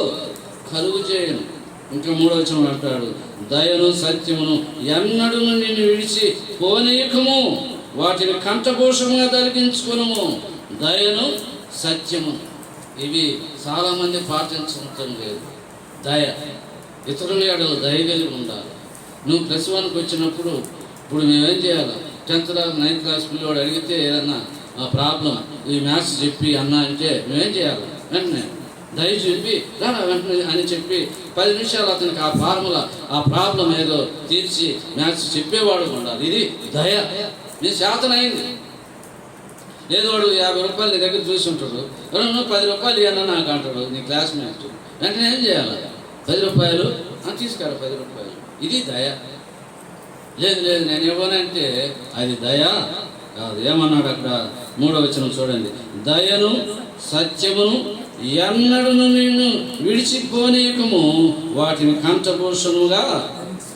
కలుగు చేయను. ఇంకా 3వ వచనం అంటాడు, దయను సత్యమును ఎన్నడూ నిన్ను విడిచి పోనీయకము, వాటిని కంఠభూషముగా ధరించుకును. దయను సత్యమును ఇవి చాలామంది పాటించడం లేదు. దయ, ఇతరుల ఎడల దయ కలిగి ఉండాలి. నువ్వు +1కి వచ్చినప్పుడు ఇప్పుడు మేమేం చేయాలి? 10th క్లాస్ 9th క్లాస్ పిల్లవాడు అడిగితే ఏదన్నా ప్రాబ్లం ఈ మ్యాథ్స్ చెప్పి అన్నా అంటే మేమేం చేయాలి? వెంటనే దయ చెప్పి రారా వెంటనే అని చెప్పి 10 నిమిషాలు అతనికి ఆ ఫార్ములా ఆ ప్రాబ్లం ఏదో తీర్చి మ్యాథ్స్ చెప్పేవాడు ఉండాలి. ఇది దయ. నీ శాతనైంది. లేదు వాడు 50 రూపాయలు నీ దగ్గర చూసి ఉంటాడు, 10 రూపాయలు ఇవ్వన్నా నాకు అంటాడు నీ క్లాస్మేట్. వెంటనే ఏం చేయాలి? 10 రూపాయలు తీసుకురా, 10 రూపాయలు. ఇది దయ. లేదు నేను ఇవ్వనంటే అది దయ కాదు. ఏమన్నాడు అక్కడ 3వ వచనం చూడండి, దయను సత్యమును ఎన్నడూ నిన్ను విడిచిపోనీయకము, వాటిని కంఠభూషణముగా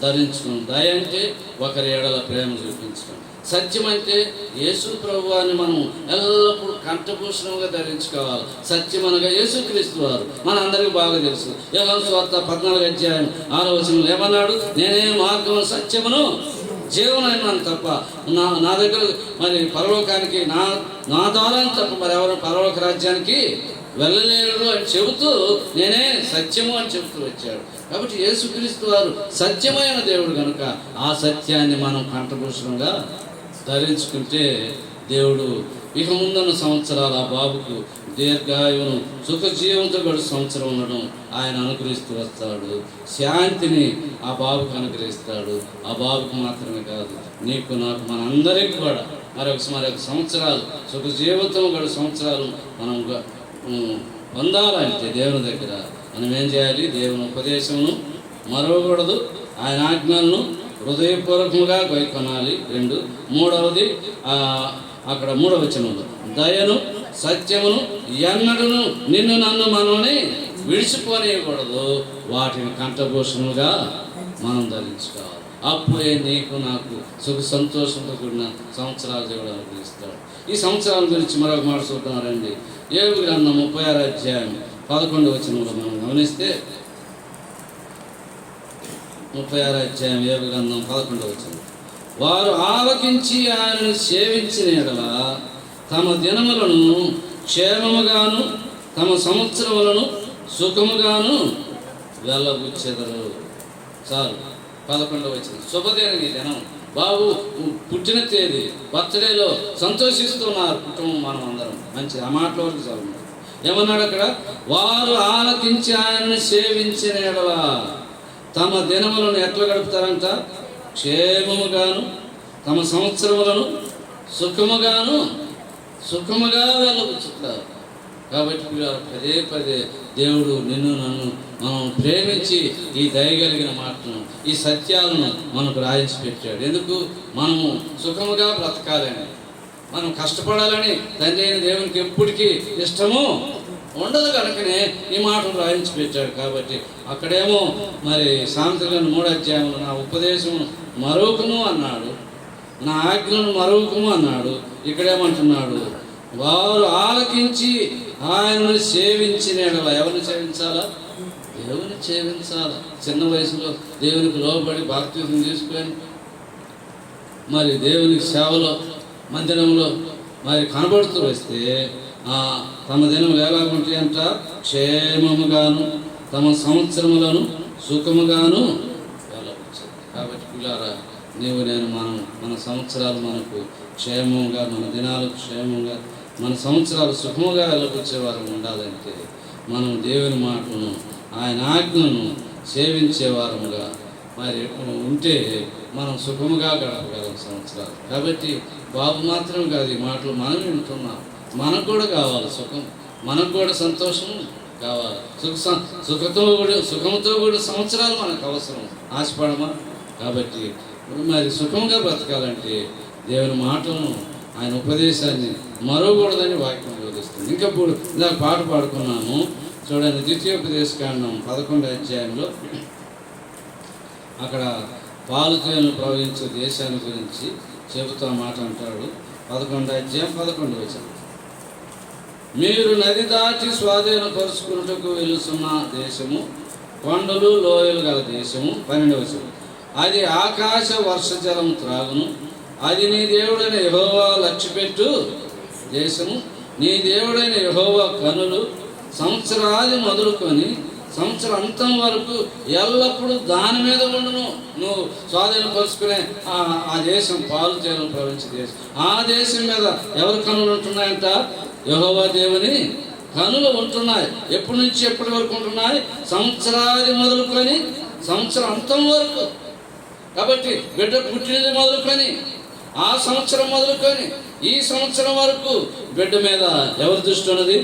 ధరించుకును. దయ అంటే ఒకరి ఎడల ప్రేమ చూపించడం. సత్యం అంటే యేసు ప్రభువాన్ని మనం ఎల్లప్పుడూ కంఠభూషణంగా ధరించుకోవాలి. సత్యం అనగా యేసుక్రీస్తు వారు మనందరికీ బాగా తెలుసు. యోహాను సువార్త 14వ అధ్యాయం 6వ వచనంలో ఏమన్నాడు? నేనే మార్గము సత్యమును జీవనైనాను తప్ప నా దగ్గర మరి పరలోకానికి నా ద్వారా తప్ప మరి ఎవరు పరలోక రాజ్యానికి వెళ్ళలేరు అని చెబుతూ నేనే సత్యము అని చెబుతూ వచ్చాడు. కాబట్టి యేసుక్రీస్తు వారు సత్యమైన దేవుడు కనుక ఆ సత్యాన్ని మనం కంఠభూషణంగా ధరించుకుంటే దేవుడు ఇక ముందున్న సంవత్సరాలు ఆ బాబుకు దీర్ఘాయువును సుఖజీవంతో గడు సంవత్సరం ఉండడం ఆయన అనుగ్రహిస్తూ వస్తాడు. శాంతిని ఆ బాబుకు అనుగ్రహిస్తాడు. ఆ బాబుకు మాత్రమే కాదు, నీకు నాకు మనందరికీ కూడా మరొక సంవత్సరాలు సుఖజీవంతో గడు సంవత్సరాలు మనం పొందాలంటే దేవుని దగ్గర మనం ఏం చేయాలి? దేవుని ఉపదేశమును మరవకూడదు, ఆయన ఆజ్ఞలను హృదయపూర్వకంగా గైకొనాలి. 2. 3వది అక్కడ 3వ వచనంలో దయను సత్యమును ఎన్నడూ నిన్ను నన్ను మనల్ని విడిచిపోనేయకూడదు, వాటిని కంఠభూషణులుగా మనం ధరించుకోవాలి. అప్పుడే నీకు నాకు సుఖ సంతోషంతో కూడిన సంవత్సరాలు దేవుడు అనుగ్రహిస్తాడు. ఈ సంవత్సరాల గురించి మరొక మాట చూస్తున్నారండి. యోబు గ్రంథం 36వ అధ్యాయం 11వ వచనంలో మనం గమనిస్తే 36వ అధ్యాయం యోబు గ్రంథం 11వ వచనం, వారు ఆలకించి ఆయనను సేవించిన ఎడల తమ దినములను క్షేమముగాను తమ సంవత్సరములను సుఖముగాను వెళ్ళబుచ్చెదరు. చాలు. 11వ వచనం, శుభదినం ఈ దినం. బాబు పుట్టిన తేదీ, బర్త్డేలో సంతోషిస్తున్నారు కుటుంబం, మనం అందరం. మంచిది. ఆ మాటల వరకు చాలు. ఏమన్నాడు అక్కడ? వారు ఆలకించి ఆయనను సేవించిన ఎడల తమ దినములను ఎట్లా గడుపుతారంట? క్షేమముగాను తమ సంవత్సరములను సుఖముగా వెళ్ళబుచ్చుతారు. కాబట్టి పదే దేవుడు నిన్ను నన్ను మనం ప్రేమించి ఈ దయగలిగిన మాటను ఈ సత్యాలను మనకు రాయించి పెట్టాడు. ఎందుకు? మనము సుఖముగా బ్రతకాలని, మనం కష్టపడాలని తండ్రి అయిన దేవునికి ఎప్పటికీ ఇష్టము ఉండదు కనుకనే ఈ మాటను రాయించి పెట్టాడు. కాబట్టి అక్కడేమో మరి సామెతల 3వ అధ్యాయంలో నా ఉపదేశము మరొకను అన్నాడు, నా ఆజ్ఞను మరొకము అన్నాడు. ఇక్కడేమంటున్నాడు? వారు ఆలకించి ఆయనను సేవించిన ఎడల. ఎవరిని సేవించాలా? దేవుని సేవించాలా. చిన్న వయసులో దేవునికి లోబడి బాప్తిజం తీసుకొని మరి దేవునికి సేవలో మందిరంలో మరి కనబడుతూ వస్తే తమ దినములు ఎలాగుంటాయి అంట? క్షేమముగాను తమ సంవత్సరములను సుఖముగాను వెళ్ళవచ్చు. కాబట్టి పిల్లారా, నీవు నేను మన సంవత్సరాలు మనకు క్షేమంగా, మన దినాలు క్షేమంగా, మన సంవత్సరాలు సుఖముగా వెళ్ళకొచ్చేవారు ఉండాలంటే మనం దేవుని మాటను ఆయన ఆజ్ఞను సేవించేవారముగా మరి ఉంటే మనం సుఖముగా గడపగలం సంవత్సరాలు. కాబట్టి బాబు మాత్రం కాదు, ఈ మాటలు మనం వింటున్నాం. మనకు కూడా కావాలి సుఖం, మనకు కూడా సంతోషం కావాలి. సుఖంతో కూడా సంవత్సరాలు మనకు అవసరం. ఆశపడమా? కాబట్టి మరి సుఖంగా బ్రతకాలంటే దేవుని మాటలను ఆయన ఉపదేశాన్ని మరవకూడదని వాక్యం బోధిస్తుంది. ఇంకా ఇలా పాట పాడుకున్నాము, చూడండి, ద్వితీయోపదేశకాండం 11వ అధ్యాయంలో అక్కడ పాలు తేనెలు ప్రవహించే దేశాన్ని గురించి చెబుతూ మాట అంటాడు. 11వ అధ్యాయం 11వ వచనం. మీరు నది దాటి స్వాధీనపరుచుకున్నటకు వెలుస్తున్న దేశము, కొండలు లోయలు గల దేశము. 12వ వచనం. అది ఆకాశ వర్షజలం త్రాగును, అది నీ దేవుడైన యెహోవా లక్ష్యపెట్టు దేశము, నీ దేవుడైన యెహోవా కనులు సంవత్సరాది మొదలుకొని సంవత్సరం అంతం వరకు ఎల్లప్పుడూ దాని మీద ఉండును. నువ్వు స్వాధీనపరుచుకునే ఆ దేశం పాలు తేనెలు ప్రవహించే దేశం. ఆ దేశం మీద ఎవరి కనులు ఉంటున్నాయంట? యెహోవా దేవుని కనులు ఉంటున్నాయి. ఎప్పటి నుంచి ఎప్పటి వరకు ఉంటున్నాయి? సంవత్సరాది మొదలుకొని సంవత్సరం అంతం వరకు. కాబట్టి బిడ్డ పుట్టినది మొదలుకొని ఆ సంవత్సరం మొదలుకొని ఈ సంవత్సరం వరకు బిడ్డ మీద ఎవరి దృష్టి ఉన్నది?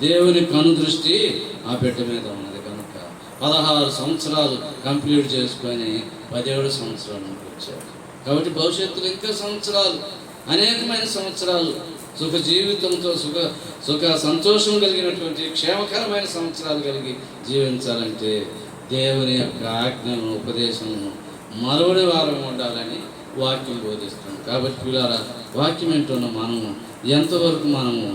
దేవుని కను దృష్టి ఆ బిడ్డ మీద ఉన్నది. కనుక 16 సంవత్సరాలు కంప్లీట్ చేసుకొని 17 సంవత్సరాలకు వచ్చారు. కాబట్టి భవిష్యత్తులో ఇంకా సంవత్సరాలు, అనేకమైన సంవత్సరాలు సుఖ జీవితంతో సుఖ సంతోషం కలిగినటువంటి క్షేమకరమైన సంవత్సరాలు కలిగి జీవించాలంటే దేవుని యొక్క ఆజ్ఞను ఉపదేశమును మరువని వారం ఉండాలని వాక్యం బోధిస్తుంది. కాబట్టి పిల్లారా, వాక్యం ఏంటున్న మనము ఎంతవరకు మనము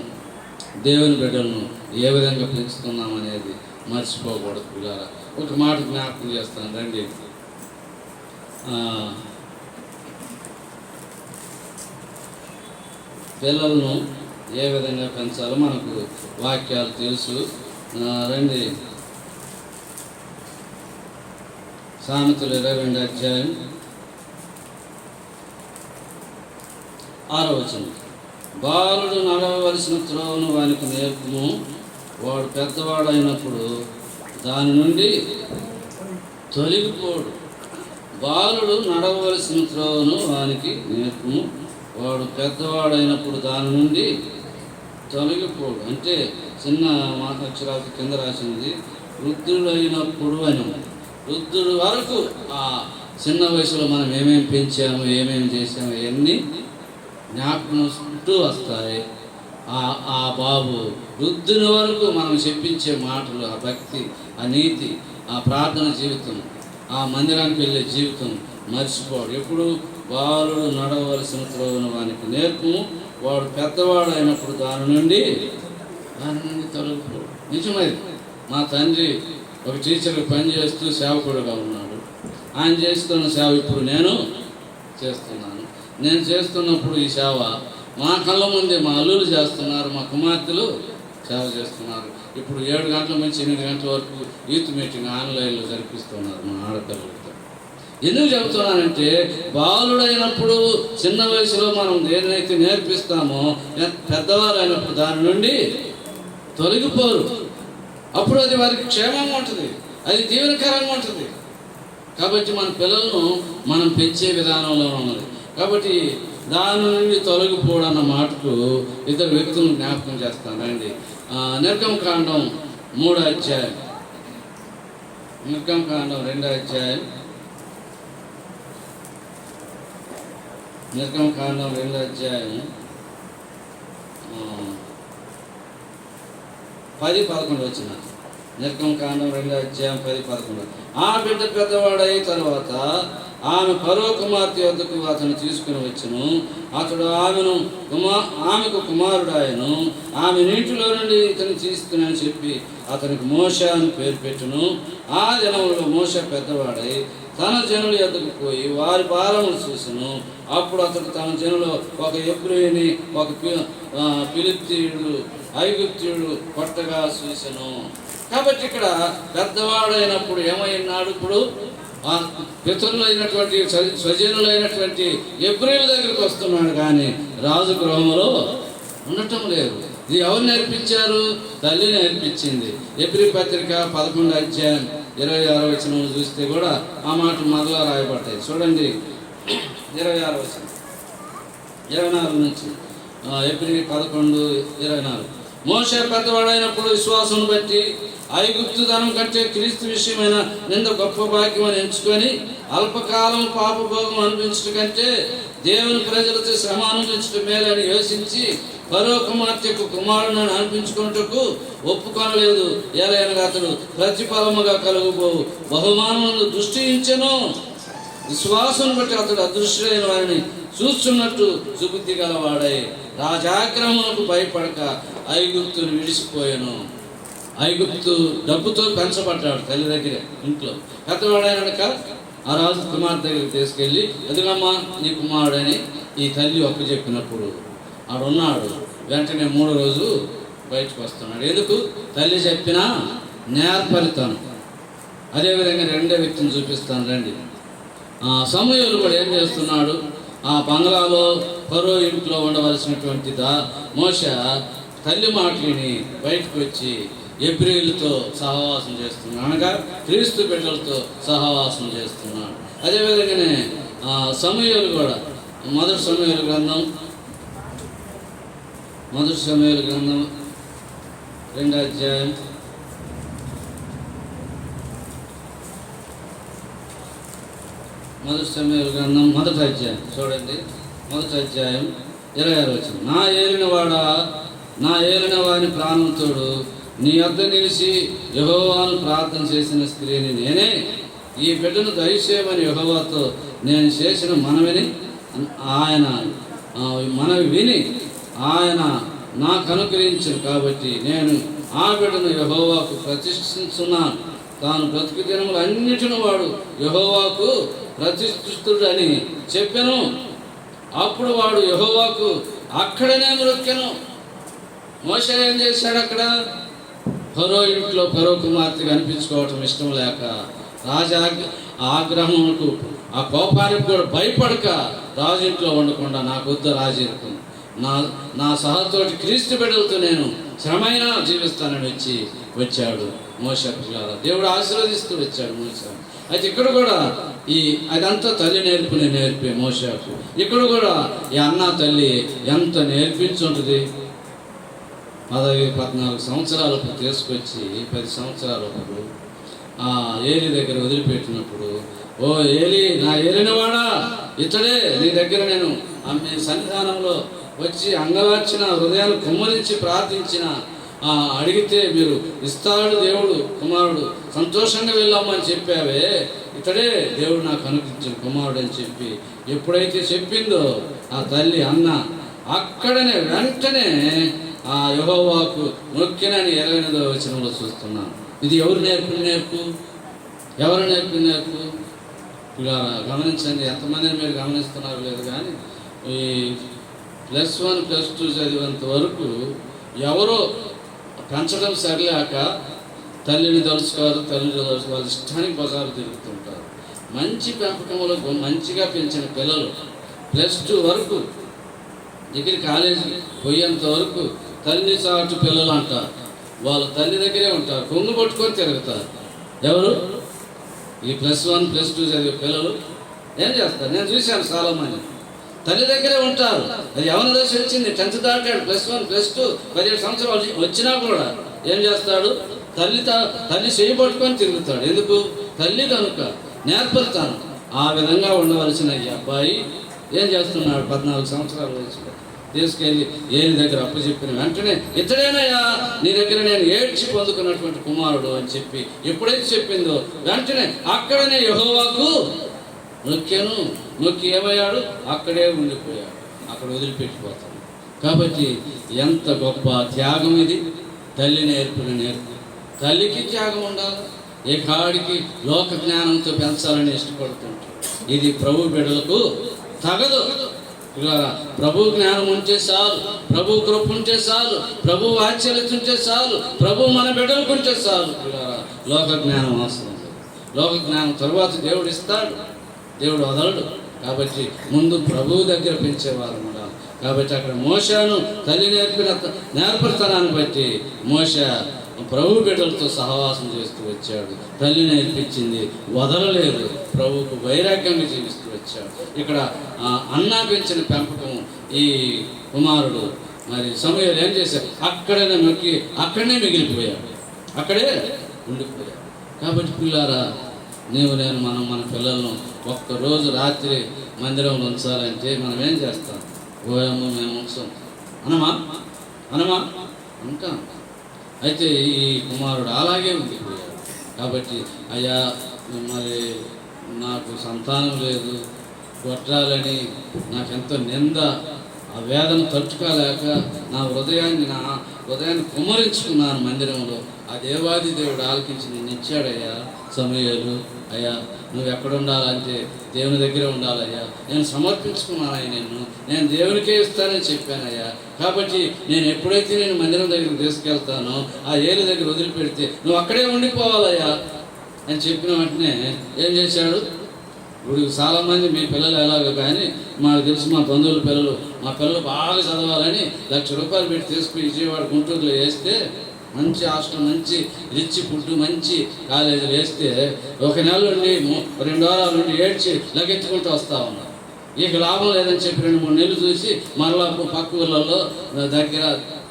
దేవుని బిడ్డలను ఏ విధంగా పెంచుతున్నాం అనేది మర్చిపోకూడదు. పిల్లారా, ఒక మాట జ్ఞాపకం చేస్తాను రండి. పిల్లలను ఏ విధంగా పెంచాలో మనకు వాక్యాలు తెలుసు. రండి, సామెతలు 22వ అధ్యాయం 6వ వచనం. బాలుడు నడవవలసిన త్రోవను వానికి నేర్పుము, వాడు పెద్దవాడైనప్పుడు దాని నుండి తొలగిపోడు. బాలుడు నడవవలసిన త్రోవను వానికి నేర్పుము, వాడు పెద్దవాడైనప్పుడు దాని నుండి తొలగిపోడు. అంటే చిన్న మాట అక్షరాలకి కింద రాసింది వృద్ధుడైనప్పుడు అని. వృద్ధుడు వరకు ఆ చిన్న వయసులో మనం ఏమేమి పెంచాము, ఏమేమి చేసాము, అవన్నీ జ్ఞాపకం చుట్టూ వస్తాయి. ఆ బాబు వృద్ధుని వరకు మనం చెప్పించే మాటలు, ఆ భక్తి, ఆ నీతి, ఆ ప్రార్థన జీవితం, ఆ మందిరానికి వెళ్ళే జీవితం మర్చిపోడు. ఎప్పుడు బాలుడు నడవలసిన త్రోవను వానికి నేర్పుము, వాడు పెద్దవాడు అయినప్పుడు దాని నుండి తొలగిపోడు. నిజమైంది. మా తండ్రి ఒక టీచర్కి పనిచేస్తూ సేవకుడుగా ఉన్నాడు. ఆయన చేస్తున్న సేవ ఇప్పుడు నేను చేస్తున్నాను. నేను చేస్తున్నప్పుడు ఈ సేవ మా కళ్ళ ముందే మా అల్లులు చేస్తున్నారు, మా కుమార్తెలు సేవ చేస్తున్నారు. ఇప్పుడు 7 గంటల నుంచి 8 గంటల వరకు యూత్ మీటింగ్ ఆన్లైన్లో జరిపిస్తున్నారు మా ఆడపిల్లలతో. ఎందుకు చెబుతున్నానంటే, బాలుడైనప్పుడు చిన్న వయసులో మనం దేనినైతే నేర్పిస్తామో పెద్దవారు అయినప్పుడు దాని నుండి తొలగిపోరు. అప్పుడు అది వారికి క్షేమంగా ఉంటుంది, అది దీవెనకరంగా ఉంటుంది. కాబట్టి మన పిల్లలను మనం పెంచే విధానంలో ఉన్నది. కాబట్టి దాని నుండి తొలగిపోవడం అన్న మాటకు 2 వ్యక్తులను జ్ఞాపకం చేస్తానండి. నిర్గమకాండం 3వ అధ్యాయం, నిర్గమకాండం 2వ అధ్యాయం, నిర్గమకాండం 2వ అధ్యాయం 10-11 వచ్చిన. నిర్గమకాండం 2వ అధ్యాయం 10-11. ఆ బిడ్డ పెద్దవాడై తర్వాత ఆమె ఫరో కుమార్తె వద్దకు అతను తీసుకుని వచ్చును. అతడు ఆమెకు కుమారుడాయను. ఆమె నీటిలో నుండి ఇతను తీసుకుని చెప్పి అతనికి మోషే అని పేరు పెట్టును. ఆ దినములో మోషే పెద్దవాడై తన జనుల యొద్దకు పోయి వారి భారములు చూసెను. అప్పుడు అతడు తన జనులు ఒక ఎబ్రీయుని, ఒక ఫిలిష్తీయుడు, ఐగుప్తీయుడు కొట్టగా చూసెను. కాబట్టి ఇక్కడ పెద్దవాడైనప్పుడు ఏమైనాడు? ఇప్పుడు పితరులైనటువంటి స్వజనులైనటువంటి ఎబ్రీయుల దగ్గరికి వస్తున్నాడు, కానీ రాజు గృహంలో ఉండటం లేదు. ఇది ఎవరు నేర్పించారు? తల్లి నేర్పించింది. ఎబ్రీ పత్రిక 11వ అధ్యాయం 26వ వచనం చూస్తే కూడా ఆ మాటలు మరలా రాయబడ్డాయి. చూడండి, 26వ వచనం 24 నుంచి. ఎబ్రీ 11:24. మోషే పెద్దవాడైనప్పుడు విశ్వాసం బట్టి ఐగుప్తు ధనం కంటే క్రీస్తు విషయమైన నింద గొప్ప భాగ్యం అని ఎంచుకొని అల్పకాలం పాపభోగం అనిపించడం కంటే దేవుని ప్రజలతో శ్రమ అనుభవించడం మేలని యోచించి ఫరో కుమార్తెకు కుమారుని అనిపించుకున్నట్టుకు ఒప్పుకొనలేదు. ఏలైనగా అతడు ప్రతిఫలముగా కలుగుబోవు బహుమానములను దృష్టించెను. విశ్వాసం బట్టి అతడు అదృశ్యులైన వారిని చూస్తున్నట్టు సుబుద్ధి గలవాడై రాజాగ్రహములకు భయపడక ఐగుప్తును విడిచిపోయాను. ఐగుప్తు డబ్బుతో పెంచబడ్డాడు తల్లి దగ్గర ఇంట్లో. పెద్దవాడైనాక ఆ రాజు కుమార్తె దగ్గరికి తీసుకెళ్ళి ఎదుగమ్మా నీ కుమారుడని ఈ తల్లి ఒక్క చెప్పినప్పుడు ఆడున్నాడు. వెంటనే 3వ రోజు బయటకు వస్తున్నాడు. ఎందుకు? తల్లి చెప్పినా నేర్పరితాను. అదేవిధంగా 2వ వ్యక్తిని చూపిస్తాను రండి. సమూయేలు కూడా ఏం చేస్తున్నాడు? ఆ బంగ్లాలో ఫరో ఇంట్లో ఉండవలసినటువంటి మోషే తల్లి మాటని బయటకు వచ్చి ఎబ్రీలతో సహవాసం చేస్తున్నాడు, అనగా క్రీస్తు బిడ్డలతో సహవాసం చేస్తున్నాడు. అదేవిధంగానే సమూయేలు కూడా మొదటి సమూయేలు గ్రంథం 2వ అధ్యాయం 1 సమూయేలు గ్రంథం 1వ అధ్యాయం చూడండి. 1వ అధ్యాయం 26వ వచనం. నా ఏలిన వాని ప్రాణంతోడు నీ వద్ద నిలిచి యెహోవాను ప్రార్థన చేసిన స్త్రీని నేనే. ఈ బిడ్డను దయచేయమని యెహోవాతో నేను చేసిన మనవి విని ఆయన నాకు అనుగ్రహించను కాబట్టి నేను ఆ బిడ్డను యెహోవాకు ప్రతిష్ఠించున్నాను. తాను బ్రతుకు దినములు అన్నిటిని వాడు యెహోవాకు ప్రతిష్ఠితుడు అని చెప్పాను. అప్పుడు వాడు యెహోవాకు అక్కడనే మొక్కెను. మోషే ఏం చేశాడు? అక్కడ ఫరో ఇంట్లో ఫరో కుమార్తెగా అనిపించుకోవటం ఇష్టం లేక రాజా ఆగ్రహములకు ఆ కోపానికి కూడా భయపడక రాజు ఇంట్లో ఉండకుండా నాకు వద్ద రాజు నా సహతోటి క్రీస్తు బిడ్డలతో నేను శ్రమైనా జీవిస్తానని వచ్చాడు మోషే. దేవుడు ఆశీర్వదిస్తూ వచ్చాడు మోషే. అయితే ఇక్కడ కూడా అదంతా తల్లి నేర్పే మోషేకు ఇక్కడ కూడా ఈ అన్న తల్లి ఎంత నేర్పించుంటుంది. 14 సంవత్సరాలప్పుడు తీసుకొచ్చి 10 సంవత్సరాలప్పుడు ఏలి దగ్గర వదిలిపెట్టినప్పుడు, ఓ ఏలి, నా ఏలినవాడా, ఇతడే నీ దగ్గర నేను సన్నిధానంలో వచ్చి అంగలార్చిన హృదయాలు కుమ్మరించి ప్రార్థించిన అడిగితే మీరు ఇస్తాడు దేవుడు కుమారుడు, సంతోషంగా వెళ్ళామని చెప్పావే, ఇతడే దేవుడు నాకు అనుగ్రహించిన కుమారుడు అని చెప్పి ఎప్పుడైతే చెప్పిందో ఆ తల్లి అన్న అక్కడనే వెంటనే ఆ యెహోవాకు మొక్కినని 28వ వచనంలో చూస్తున్నాను. ఇది ఎవరు నేర్పిన నేర్పు? ఇలా గమనించండి. ఎంతమందిని మీరు గమనిస్తున్నారు లేదు కానీ ఈ +1 +2 చదివేంత వరకు ఎవరో పెంచడం సరిలేక తల్లిని తలుచుకోరు, వాళ్ళ ఇష్టానికి బజారు తిరుగుతుంటారు. మంచి పెంపకంలో మంచిగా పెంచిన పిల్లలు +2 వరకు డిగ్రీ కాలేజీ పోయేంత వరకు తల్లి చాటు పిల్లలు అంటారు. వాళ్ళ తల్లి దగ్గరే ఉంటారు, కొంగు పట్టుకొని తిరుగుతారు. ఎవరు? ఈ +1 +2 చదివే పిల్లలు ఏం చేస్తారు? నేను చూశాను చాలామంది తల్లి దగ్గరే ఉంటారు. అది యవ్వన దశ వచ్చింది, 10th దాటాడు, +1 +2 17 సంవత్సరాలు వచ్చినా కూడా ఏం చేస్తాడు? తల్లి చేయి పట్టుకొని తిరుగుతాడు. ఎందుకు? తల్లి కనుక నేర్పడతాను. ఆ విధంగా ఉండవలసిన ఈ అబ్బాయి ఏం చేస్తున్నాడు? 14 సంవత్సరాల వయసులో తీసుకెళ్ళి ఏలి దగ్గర అప్పచెప్పిన వెంటనే ఇతడేనయ్యా నీ దగ్గర నేను ఏడ్చి పొందుకున్నటువంటి కుమారుడు అని చెప్పి ఎప్పుడైతే చెప్పిందో వెంటనే అక్కడనే యెహోవాకు మొక్కాను. మొక్కి ఏమయ్యాడు? అక్కడే ఉండిపోయాడు, అక్కడ వదిలిపెట్టిపోతాడు. కాబట్టి ఎంత గొప్ప త్యాగం ఇది! తల్లి నేర్పిన నేర్పు. తల్లికి త్యాగం ఉండాలి. ఏ కాడికి లోక జ్ఞానంతో పెంచాలని ఇష్టపడుతుంటాడు. ఇది ప్రభు బిడ్డలకు తగదు. ప్రభు జ్ఞానం ఉంటే చాలు, ప్రభు కృప ఉంటే చాలు, ప్రభు వాత్సల్యత ఉంటే చాలు, ప్రభు మన బిడ్డలకు ఉంటే చాలు. లోక జ్ఞానం అవసరం. లోక జ్ఞానం తరువాత దేవుడు ఇస్తాడు, దేవుడు వదలడు. కాబట్టి ముందు ప్రభువు దగ్గర పెంచేవారు ఉండాలి. కాబట్టి అక్కడ మోషేను తల్లి నేర్పడతనాన్ని బట్టి మోషే ప్రభు బిడ్డలతో సహవాసం చేస్తూ వచ్చాడు. తల్లి నేర్పించింది వదలలేదు, ప్రభువుకు వైరాగ్యంగా జీవిస్తూ వచ్చాడు. ఇక్కడ అన్న పెంచిన పెంపకం ఈ కుమారుడు మరి సమూయేలు ఏం చేశాడు? అక్కడనే నొక్కి అక్కడనే మిగిలిపోయాడు, అక్కడే ఉండిపోయాడు. కాబట్టి పిల్లారా, నేను మన పిల్లలను ఒక్కరోజు రాత్రి మందిరంలో ఉంచాలంటే మనం ఏం చేస్తాం? ఓయమ్మ మేము ఉంచాం, అనమా అనమా అంటాం. అయితే ఈ కుమారుడు అలాగే ఉండిపోయాడు. కాబట్టి అయ్యా మరి నాకు సంతానం లేదు, కొట్టాలని నాకెంతో నింద, ఆ వేదన తట్టుకోలేక నా హృదయాన్ని కుమ్మరించుకున్నాను మందిరంలో. ఆ దేవాది దేవుడు ఆలకించి నేను ఇచ్చాడయ్యా సమూయేలు. అయ్యా నువ్వు ఎక్కడ ఉండాలంటే దేవుని దగ్గర ఉండాలయ్యా, నేను సమర్పించుకున్నానయ్యా, నేను దేవునికే ఇస్తానని చెప్పానయ్యా. కాబట్టి నేను ఎప్పుడైతే నేను మందిరం దగ్గరికి తీసుకెళ్తానో ఆ ఏలు దగ్గర వదిలిపెడితే నువ్వు అక్కడే ఉండిపోవాలయ్యా అని చెప్పిన వెంటనే ఏం చేశాడు? ఇప్పుడు చాలామంది మీ పిల్లలు ఎలాగో కానీ మాకు తెలుసు, మా బంధువుల పిల్లలు, మా పిల్లలు బాగా చదవాలని ₹1,00,000 పెట్టి తీసుకుని విజయవాడ గుంటూరులో వేస్తే, మంచి హాస్టల్, మంచి రిచ్ ఫుడ్, మంచి కాలేజీలు వేస్తే 1 నెల నుండి 2 వారాల నుండి ఏడ్చి లగెత్తుకుంటూ వస్తూ ఉన్నారు. ఇక లాభం లేదని చెప్పి 2-3 నెలలు చూసి మరలా పక్క ఊళ్ళల్లో దగ్గర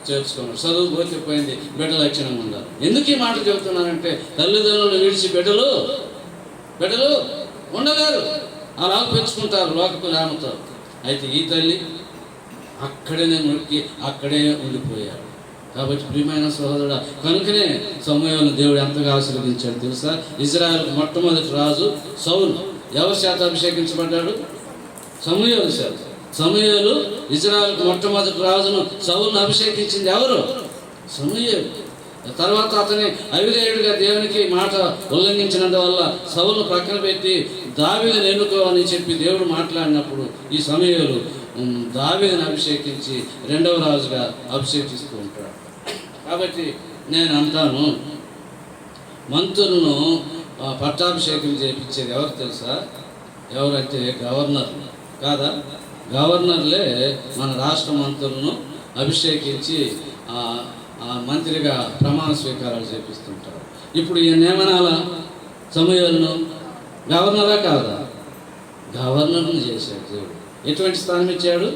చేర్చుకున్నారు. చదువు పోతే పోయింది, బిడ్డ లక్షణంగా ఉండాలి. ఎందుకు ఈ మాట చెబుతున్నానంటే తల్లిదండ్రులు విడిచి బిడ్డలు ఉండలేరు, అలా పెంచుకుంటారు లోకపు రామతో. అయితే ఈ తల్లి అక్కడనే నొక్కి అక్కడే ఉండిపోయాడు. కాబట్టి ప్రియమైన సహోదరుడు, కనుకనే సమూయేలును దేవుడు ఎంతగా ఆశీర్వదించాడు తెలుసా? ఇజ్రాయెల్ మొట్టమొదటి రాజు సౌలు ఎవరి చేత అభిషేకించబడ్డాడు? సమూయేలు చేత. సమూయేలు ఇజ్రాయెల్కు మొట్టమొదటి రాజును సౌలును అభిషేకించింది ఎవరు? సమూయేలు. తర్వాత అతని అవిధేయుడిగా దేవునికి మాట ఉల్లంఘించినందువల్ల సౌలును ప్రక్కన పెట్టి దావీదును ఎన్నుకో అని చెప్పి దేవుడు మాట్లాడినప్పుడు ఈ సమూయేలు దావీదును అభిషేకించి 2వ రాజుగా అభిషేకిస్తూ ఉంటాడు. కాబట్టి నేను అంటాను, మంత్రులను పట్టాభిషేకం చేయించేది ఎవరు తెలుసా? ఎవరంటే గవర్నర్ కాదా? గవర్నర్లే మన రాష్ట్ర మంత్రులను అభిషేకించి మంత్రిగా ప్రమాణ స్వీకారాలు చేపిస్తుంటారు. ఇప్పుడు ఈ నియమనాల సమూయేలును గవర్నరా కాదా? గవర్నర్ని చేశాడు దేవుడు. ఎటువంటి స్థానం ఇచ్చాడు?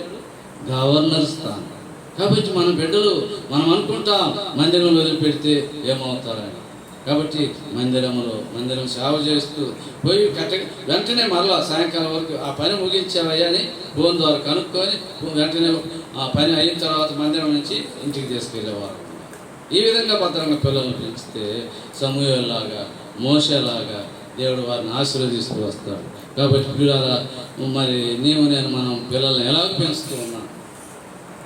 గవర్నర్ స్థానం. కాబట్టి మన బిడ్డలు మనం అనుకుంటాం మందిరం వదిలిపెడితే ఏమవుతారని. కాబట్టి మందిరం సేవ చేస్తూ పోయి వెంటనే మరలా సాయంకాలం వరకు ఆ పని ముగించావయ్యా అని ఫోన్ ద్వారా కనుక్కొని వెంటనే ఆ పని అయిన తర్వాత మందిరం నుంచి ఇంటికి తీసుకెళ్ళేవారు. ఈ విధంగా భద్రంగా పిల్లల్ని పెంచితే సమూయేలులాగా, మోషేలాగా దేవుడు వారిని ఆశీర్వదిస్తూ వస్తాడు. కాబట్టి పిల్లల మరి మనం పిల్లల్ని ఎలా పెంచుతూ ఉన్నాం?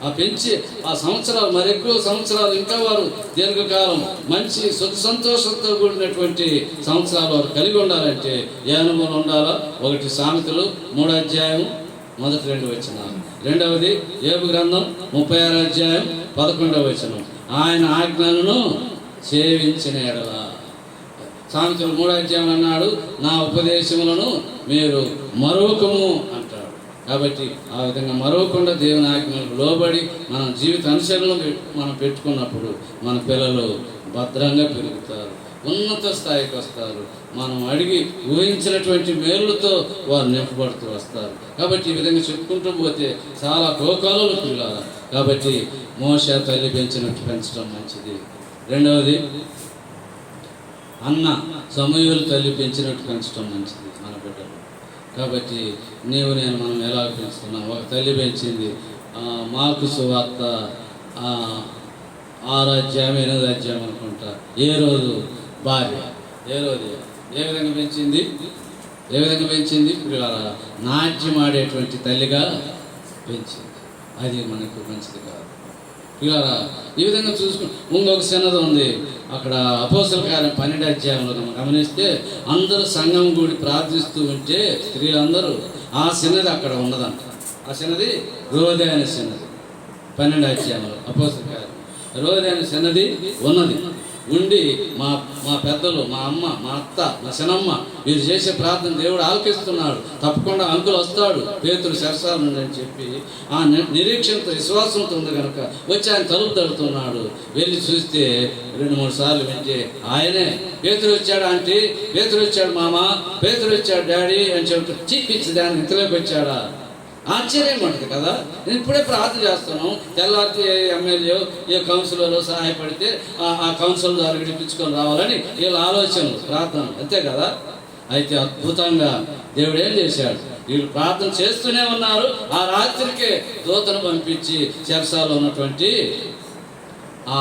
ఆ పెంచి ఆ సంవత్సరాలు మరి ఎక్కువ సంవత్సరాలు ఇంకా వారు దీర్ఘకాలం మంచి సుఖ సంతోషంతో కూడినటువంటి సంవత్సరాలు వారు కలిగి ఉండాలంటే ఏ అనుభవం ఉండాలో? 1 సామెతలు 3వ అధ్యాయం 1-2 వచనాలు, 2వది యోబు గ్రంథం 36వ అధ్యాయం 11వ వచనం, ఆయన ఆజ్ఞలను సేవించిన ఎడల. సామెతలు 3వ అధ్యాయం అన్నాడు, నా ఉపదేశములను మీరు మరొకము అంటాడు. కాబట్టి ఆ విధంగా మరొకకుండా దేవుని ఆజ్ఞలకు లోబడి మన జీవిత అనుసరణలు మనం పెట్టుకున్నప్పుడు మన పిల్లలు భద్రంగా పెరుగుతారు, ఉన్నత స్థాయికి వస్తారు. మనం అడిగి ఊహించినటువంటి మేలులతో వారు నింపబడుతూ వస్తారు. కాబట్టి ఈ విధంగా చెప్పుకుంటూ పోతే చాలా కోకాలు పిల్లలు. కాబట్టి మోషే తల్లి పెంచినట్టు పెంచడం మంచిది. 2వది అన్న సమూయేలు తల్లి పెంచినట్టు పెంచడం మంచిది మన బిడ్డలు. కాబట్టి మనం ఎలా పెంచుతున్నాం? ఒక తల్లి పెంచింది. మార్కు సువార్త 6వ అధ్యాయం 8వ అధ్యాయం అనుకుంటా, హేరోదు భార్య హేరోదియ ఏ విధంగా పెంచింది? ఇప్పుడు నాట్యం ఆడేటువంటి తల్లిగా పెంచింది. అది మనకు మంచిది కాదు. ఇలా ఈ విధంగా చూసుకుని ఇంకొక సన్నది ఉంది అక్కడ అపోస్తల కార్యం 12వ అధ్యాయంలో మనం గమనిస్తే, అందరూ సంఘం కూడి ప్రార్థిస్తూ ఉంటే స్త్రీలందరూ ఆ సన్నది అక్కడ ఉన్నదంట. ఆ సన్నది రోదే అనే సన్నది 12వ అధ్యాయంలో అపోస్తల కార్యం రోదే అనే సన్నది ఉన్నది. ఉండి మా పెద్దలు, మా అమ్మ, మా అత్త, మా శనమ్మ వీరు చేసే ప్రార్థన దేవుడు ఆలకిస్తున్నాడు, తప్పకుండా అంకులు వస్తాడు పేతురు శరసాల నుండి అని చెప్పి ఆ నిరీక్షణతో విశ్వాసంతో ఉంది కనుక వచ్చి ఆయన తలుపు తడుతున్నాడు. వెళ్ళి చూస్తే 2-3 సార్లు వింటే ఆయనే పేతురు వచ్చాడు ఆంటీ, పేతురు వచ్చాడు మామ, పేతురు వచ్చాడు డాడీ అని చెబుతూ చీపిచ్చి దాన్ని ఇంతలోకి వచ్చాడా? ఆశ్చర్యం ఉంటుంది కదా. నేను ఇప్పుడే ప్రార్థన చేస్తాను, తెల్లారితే ఏ ఎమ్మెల్యే ఏ కౌన్సిలర్ సహాయపడితే ఆ కౌన్సిల్ ద్వారా విడిపించుకొని రావాలని వీళ్ళ ఆలోచనలు, ప్రార్థనలు, అంతే కదా. అయితే అద్భుతంగా దేవుడు ఏం చేశాడు? వీళ్ళు ప్రార్థన చేస్తూనే ఉన్నారు. ఆ రాత్రికే దూతను పంపించి చెరసాలలో ఉన్నటువంటి ఆ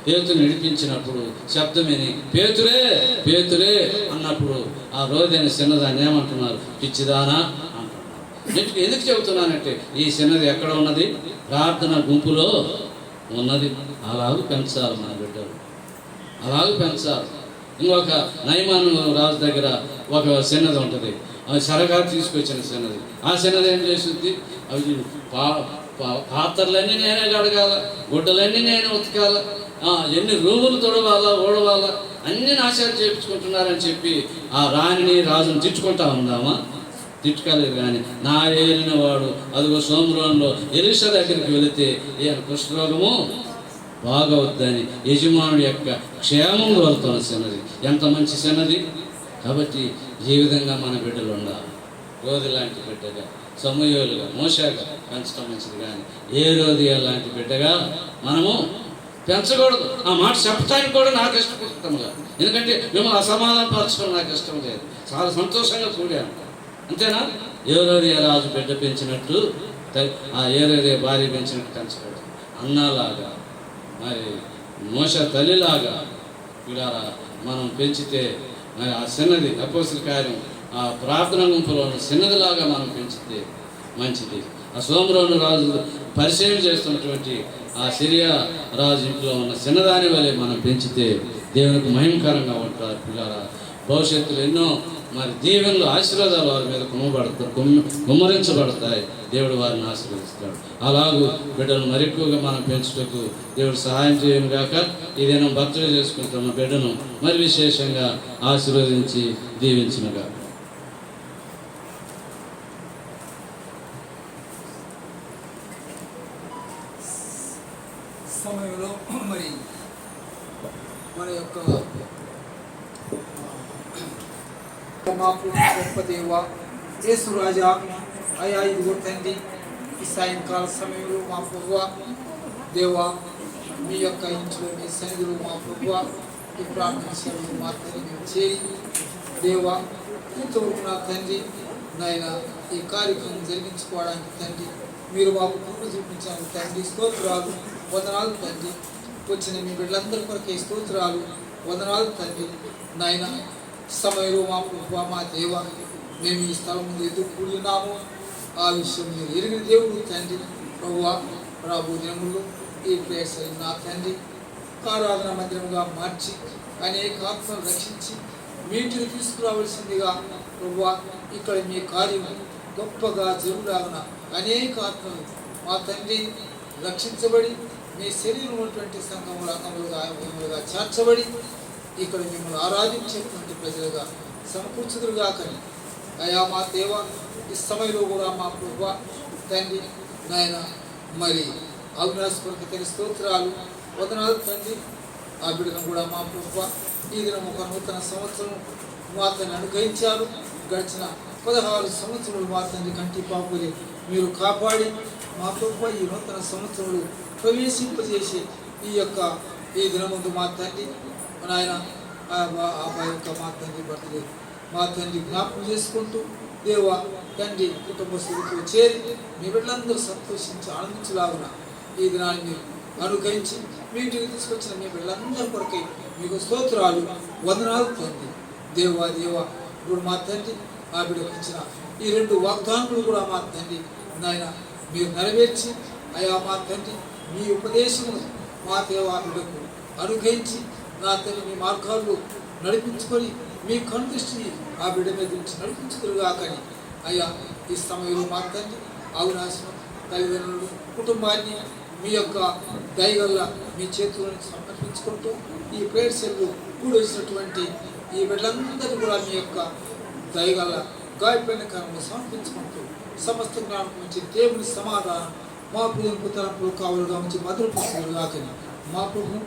పేతుని నడిపించినప్పుడు శబ్దం విని పేతురే పేతురే అన్నప్పుడు ఆ రోజైన చిన్నదాన్ని ఏమంటున్నారు? పిచ్చిదానా అంటున్నారు. ఎందుకు చెబుతున్నానంటే ఈ చిన్నది ఎక్కడ ఉన్నది? ప్రార్థన గుంపులో ఉన్నది. అలాగే పెంచాలి మన బిడ్డలు, అలాగే పెంచాలి. ఇంకొక నయమాను రాజు దగ్గర ఒక చిన్నది ఉంటుంది, అది సరగా తీసుకొచ్చిన చిన్నది. ఆ చిన్నది ఏం చేస్తుంది? అవి పాత్రలన్నీ నేనే కడగాల, గుడ్డలన్నీ నేనే ఉతకాల, ఎన్ని రూములు తొడవాలా ఓడవాలా అన్ని నాశాలు చేయించుకుంటున్నారని చెప్పి ఆ రాణిని రాజును తిట్టుకుంటా ఉందామా? తిట్టుకోలేదు. కానీ నా ఏలిన వాడు అదిగో సోమరంలో ఎలీషా దగ్గరికి వెళితే ఈయన కుష్ఠరోగము బాగవుద్దని యజమానుడి యొక్క క్షేమం కోరుతున్న చిన్నది. ఎంత మంచి చిన్నది. కాబట్టి ఈ విధంగా మన బిడ్డలు ఉండాలి. రోజు లాంటి బిడ్డగా, సమూయేలుగా, మోషేగా పెంచడం మంచిది. కానీ ఏ రోజు లాంటి బిడ్డగా మనము పెంచకూడదు. ఆ మాట చెప్పడానికి కూడా నాకు ఇష్టపడుతుందిగా. ఎందుకంటే మిమ్మల్ని అసమాధానం పరచుకోవడం నాకు ఇష్టం లేదు. చాలా సంతోషంగా చూడాను. అంతేనా? ఏ రోజు రాజు బిడ్డ పెంచినట్టు ఆ ఏ రోజు భార్య పెంచినట్టు పెంచకూడదు. అన్నలాగా మరి మోష తల్లిలాగా ఇలా మనం పెంచితే మరి ఆ చిన్నది అపోస్తల కార్యం ఆ ప్రార్థన గుంపులో చిన్నదిలాగా మనం పెంచితే మంచిది. ఆ సోమరోను రాజు పరిచయం చేస్తున్నటువంటి ఆ సిరియా రాజు ఇంట్లో ఉన్న చిన్నదాని వలె మనం పెంచితే దేవునికి మహిమకరంగా ఉంటారు పిల్లల. భవిష్యత్తులో ఎన్నో మరి దీవెనలు ఆశీర్వాదాలు వారి మీద కుమ్మరించబడతాయి. దేవుడు వారిని ఆశీర్వదిస్తాడు. అలాగూ బిడ్డను మరెక్కువగా మనం పెంచుటకు దేవుడు సహాయం చేయను గాక. ఈ దినం బర్త్డే చేసుకుంటున్న బిడ్డను మరి విశేషంగా ఆశీర్వదించి దీవించినగా. సమయంలో మరి మన యొక్క మా గొప్ప దేవ యేసు రాజా అయా ఇదిగో తండ్రి, ఈ సాయంకాల సమయంలో మా ప్రభువ దేవా మీ యొక్క ఇంట్లో మీ సన్నిధిలో మా ప్రభువ ఈ ప్రార్థన సేవలు మా తండ్రి మేము చేరి దేవా ఇంతవరకు నా తండ్రి నాయన ఈ కార్యక్రమం జరిగించుకోవడానికి తండ్రి మీరు మాకు కృప చూపించాను తండ్రి. స్తోత్రాలు వందనాలు తండ్రి. వచ్చిన మీ బిడ్డలందరి కొరకే స్తోత్రాలు వందనాలు తండ్రి. నాయన సమయంలో మా ప్రభువ మా దేవ మేము ఈ స్థలం ముందు ఎదురు కూడినాము. ఆ విషయం మీరు ఎరిగిన దేవుడు తండ్రి. ప్రభువ రాబో దినముల్లో ఈ ప్లేస్ నా తండ్రి ఆరాధన మందిరంగా మార్చి అనేక ఆత్మలు రక్షించి మీ ఇంటికి తీసుకురావాల్సిందిగా ప్రభువ ఇక్కడ మీ కార్యం గొప్పగా జరుగులాగున అనేక ఆత్మలు మా తండ్రి రక్షించబడి మీ శరీరం ఉన్నటువంటి సంఘముల అంగములుగా చేర్చబడి ఇక్కడ మిమ్మల్ని ఆరాధించేటువంటి ప్రజలుగా సమకూర్చుదురుగా. కానీ అయా మా దేవ ఈ సమయంలో కూడా మా ప్రభువ తండ్రి నాయన మరి అవినాశ్ కొరకు తన స్తోత్రాలు వదనాలు తండ్రి. ఆ బిడ్డను కూడా మా ప్రభువ ఈ దినం ఒక నూతన సంవత్సరం మా తండ్రి అనుగ్రహించారు. గడిచిన 16 సంవత్సరాలు మా తండ్రి కంటి పాపుని మీరు కాపాడి మా ప్రభువ ఈ నూతన సంవత్సరంలో ప్రవేశింపజేసి ఈ దినముందు మా తండ్రి నాయన ఆ యొక్క మా తండ్రి బర్త్డే మా తండ్రి జ్ఞాపకం చేసుకుంటూ దేవ తండ్రి కుటుంబ సభ్యులతో చేరి మీ బిడ్డలందరూ సంతోషించి ఆనందించలాగున ఈ దినాన్ని మీరు అనుగ్రహించి మీ ఇంటికి తీసుకొచ్చిన మీ బిడ్డలందరి కొరకై మీకు స్తోత్రాలు వందనాలు తండ్రి. దేవా ఇప్పుడు మా తండ్రి ఆ బిడ్డకు ఇచ్చిన ఈ 2 వాగ్దానములు కూడా మా తండ్రి నాయన మీరు నెరవేర్చి అయా మా తండ్రి మీ ఉపదేశము మా దేవా బిడ్డకు అనుగ్రహించి నా తండ్రి మీ మార్గాల్లో నడిపించుకొని మీ కనుదృష్టిని ఆ బిడ్డ మీద నుంచి నడిపించుకురుగా. కానీ అయ్యా ఈ సమయంలో మా తండ్రి అవినాశం తల్లిదండ్రులు కుటుంబాన్ని మీ యొక్క దయగల్ల మీ చేతులను సమర్పించుకుంటూ ఈ ప్రేయర్ సెల్లు కూడి వచ్చినటువంటి ఈ బిడ్డలందరూ కూడా మీ యొక్క దయగల్ల గాయపడిన కాలంలో సమర్పించుకుంటూ సమస్త జ్ఞానం నుంచి దేవుని సమాధానం మా ప్రియంకు తలంపులు కావాలుగా ఉంచి మధురపరుచుగా. కానీ మా ప్రభు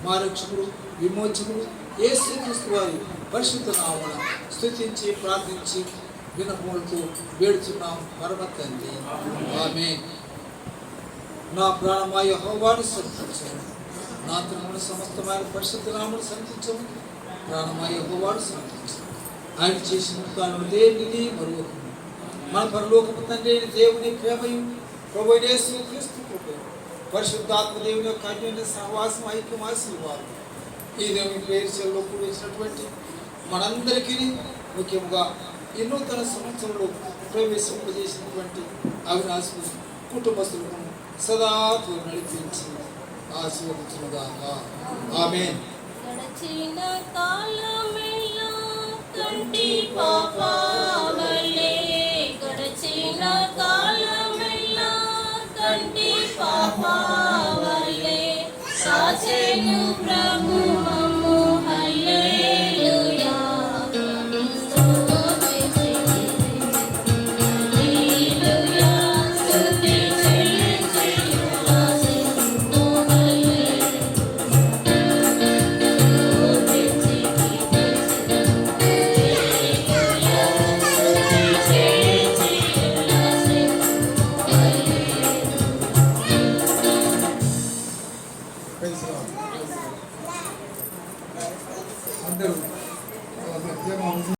మా రక్షకుడు విమోచకుడు యేసుక్రీస్తు వారి పరిశుద్ధ నామమున స్తుతించి ప్రార్థించి వినపములతో వేడుచున్నాం పరమ తండ్రి. ఆమేన్. నా ప్రాణమా యెహోవాను స్తుతించుము, నా ఆత్మను సమస్తమైన పరిశుద్ధ నామమును సంతించుము. ప్రాణమా యెహోవాను స్తుతించుము, ఆయన చేసిన తాను దేనిని మరువకుము. మన పరలోకపు తండ్రి అయిన దేవుని ప్రేమయు ప్రభు అయిన యేసు క్రీస్తు కృపయు పరిశుద్ధాత్మ దేవుని యొక్క అన్యోన్య సహవాసం ఐక్యం ఆశీర్వాదం ఈ దేవుని పేరు చెల్లో కూడి వచ్చినటువంటి మనందరికీ ముఖ్యంగా ఈ నూతన సంవత్సరంలో ప్రవేశింపజేసినటువంటి అవినాశ కుటుంబస్తులను సదా నడిపించి ఆశీర్వదించుగాక ఆమేన్. గడచిన కాలమెల్లా కంటి పాపవలే, గడచిన కాలమెల్లా కంటి పాపవలే, సాచెను ప్రభువము హల్లెలూయా. హల్లెలూయా, స్తుతి చెల్లించెను ఆశీర్వాదము హల్లెలూయా. Praise the Lord. అందరూ ప్రేమ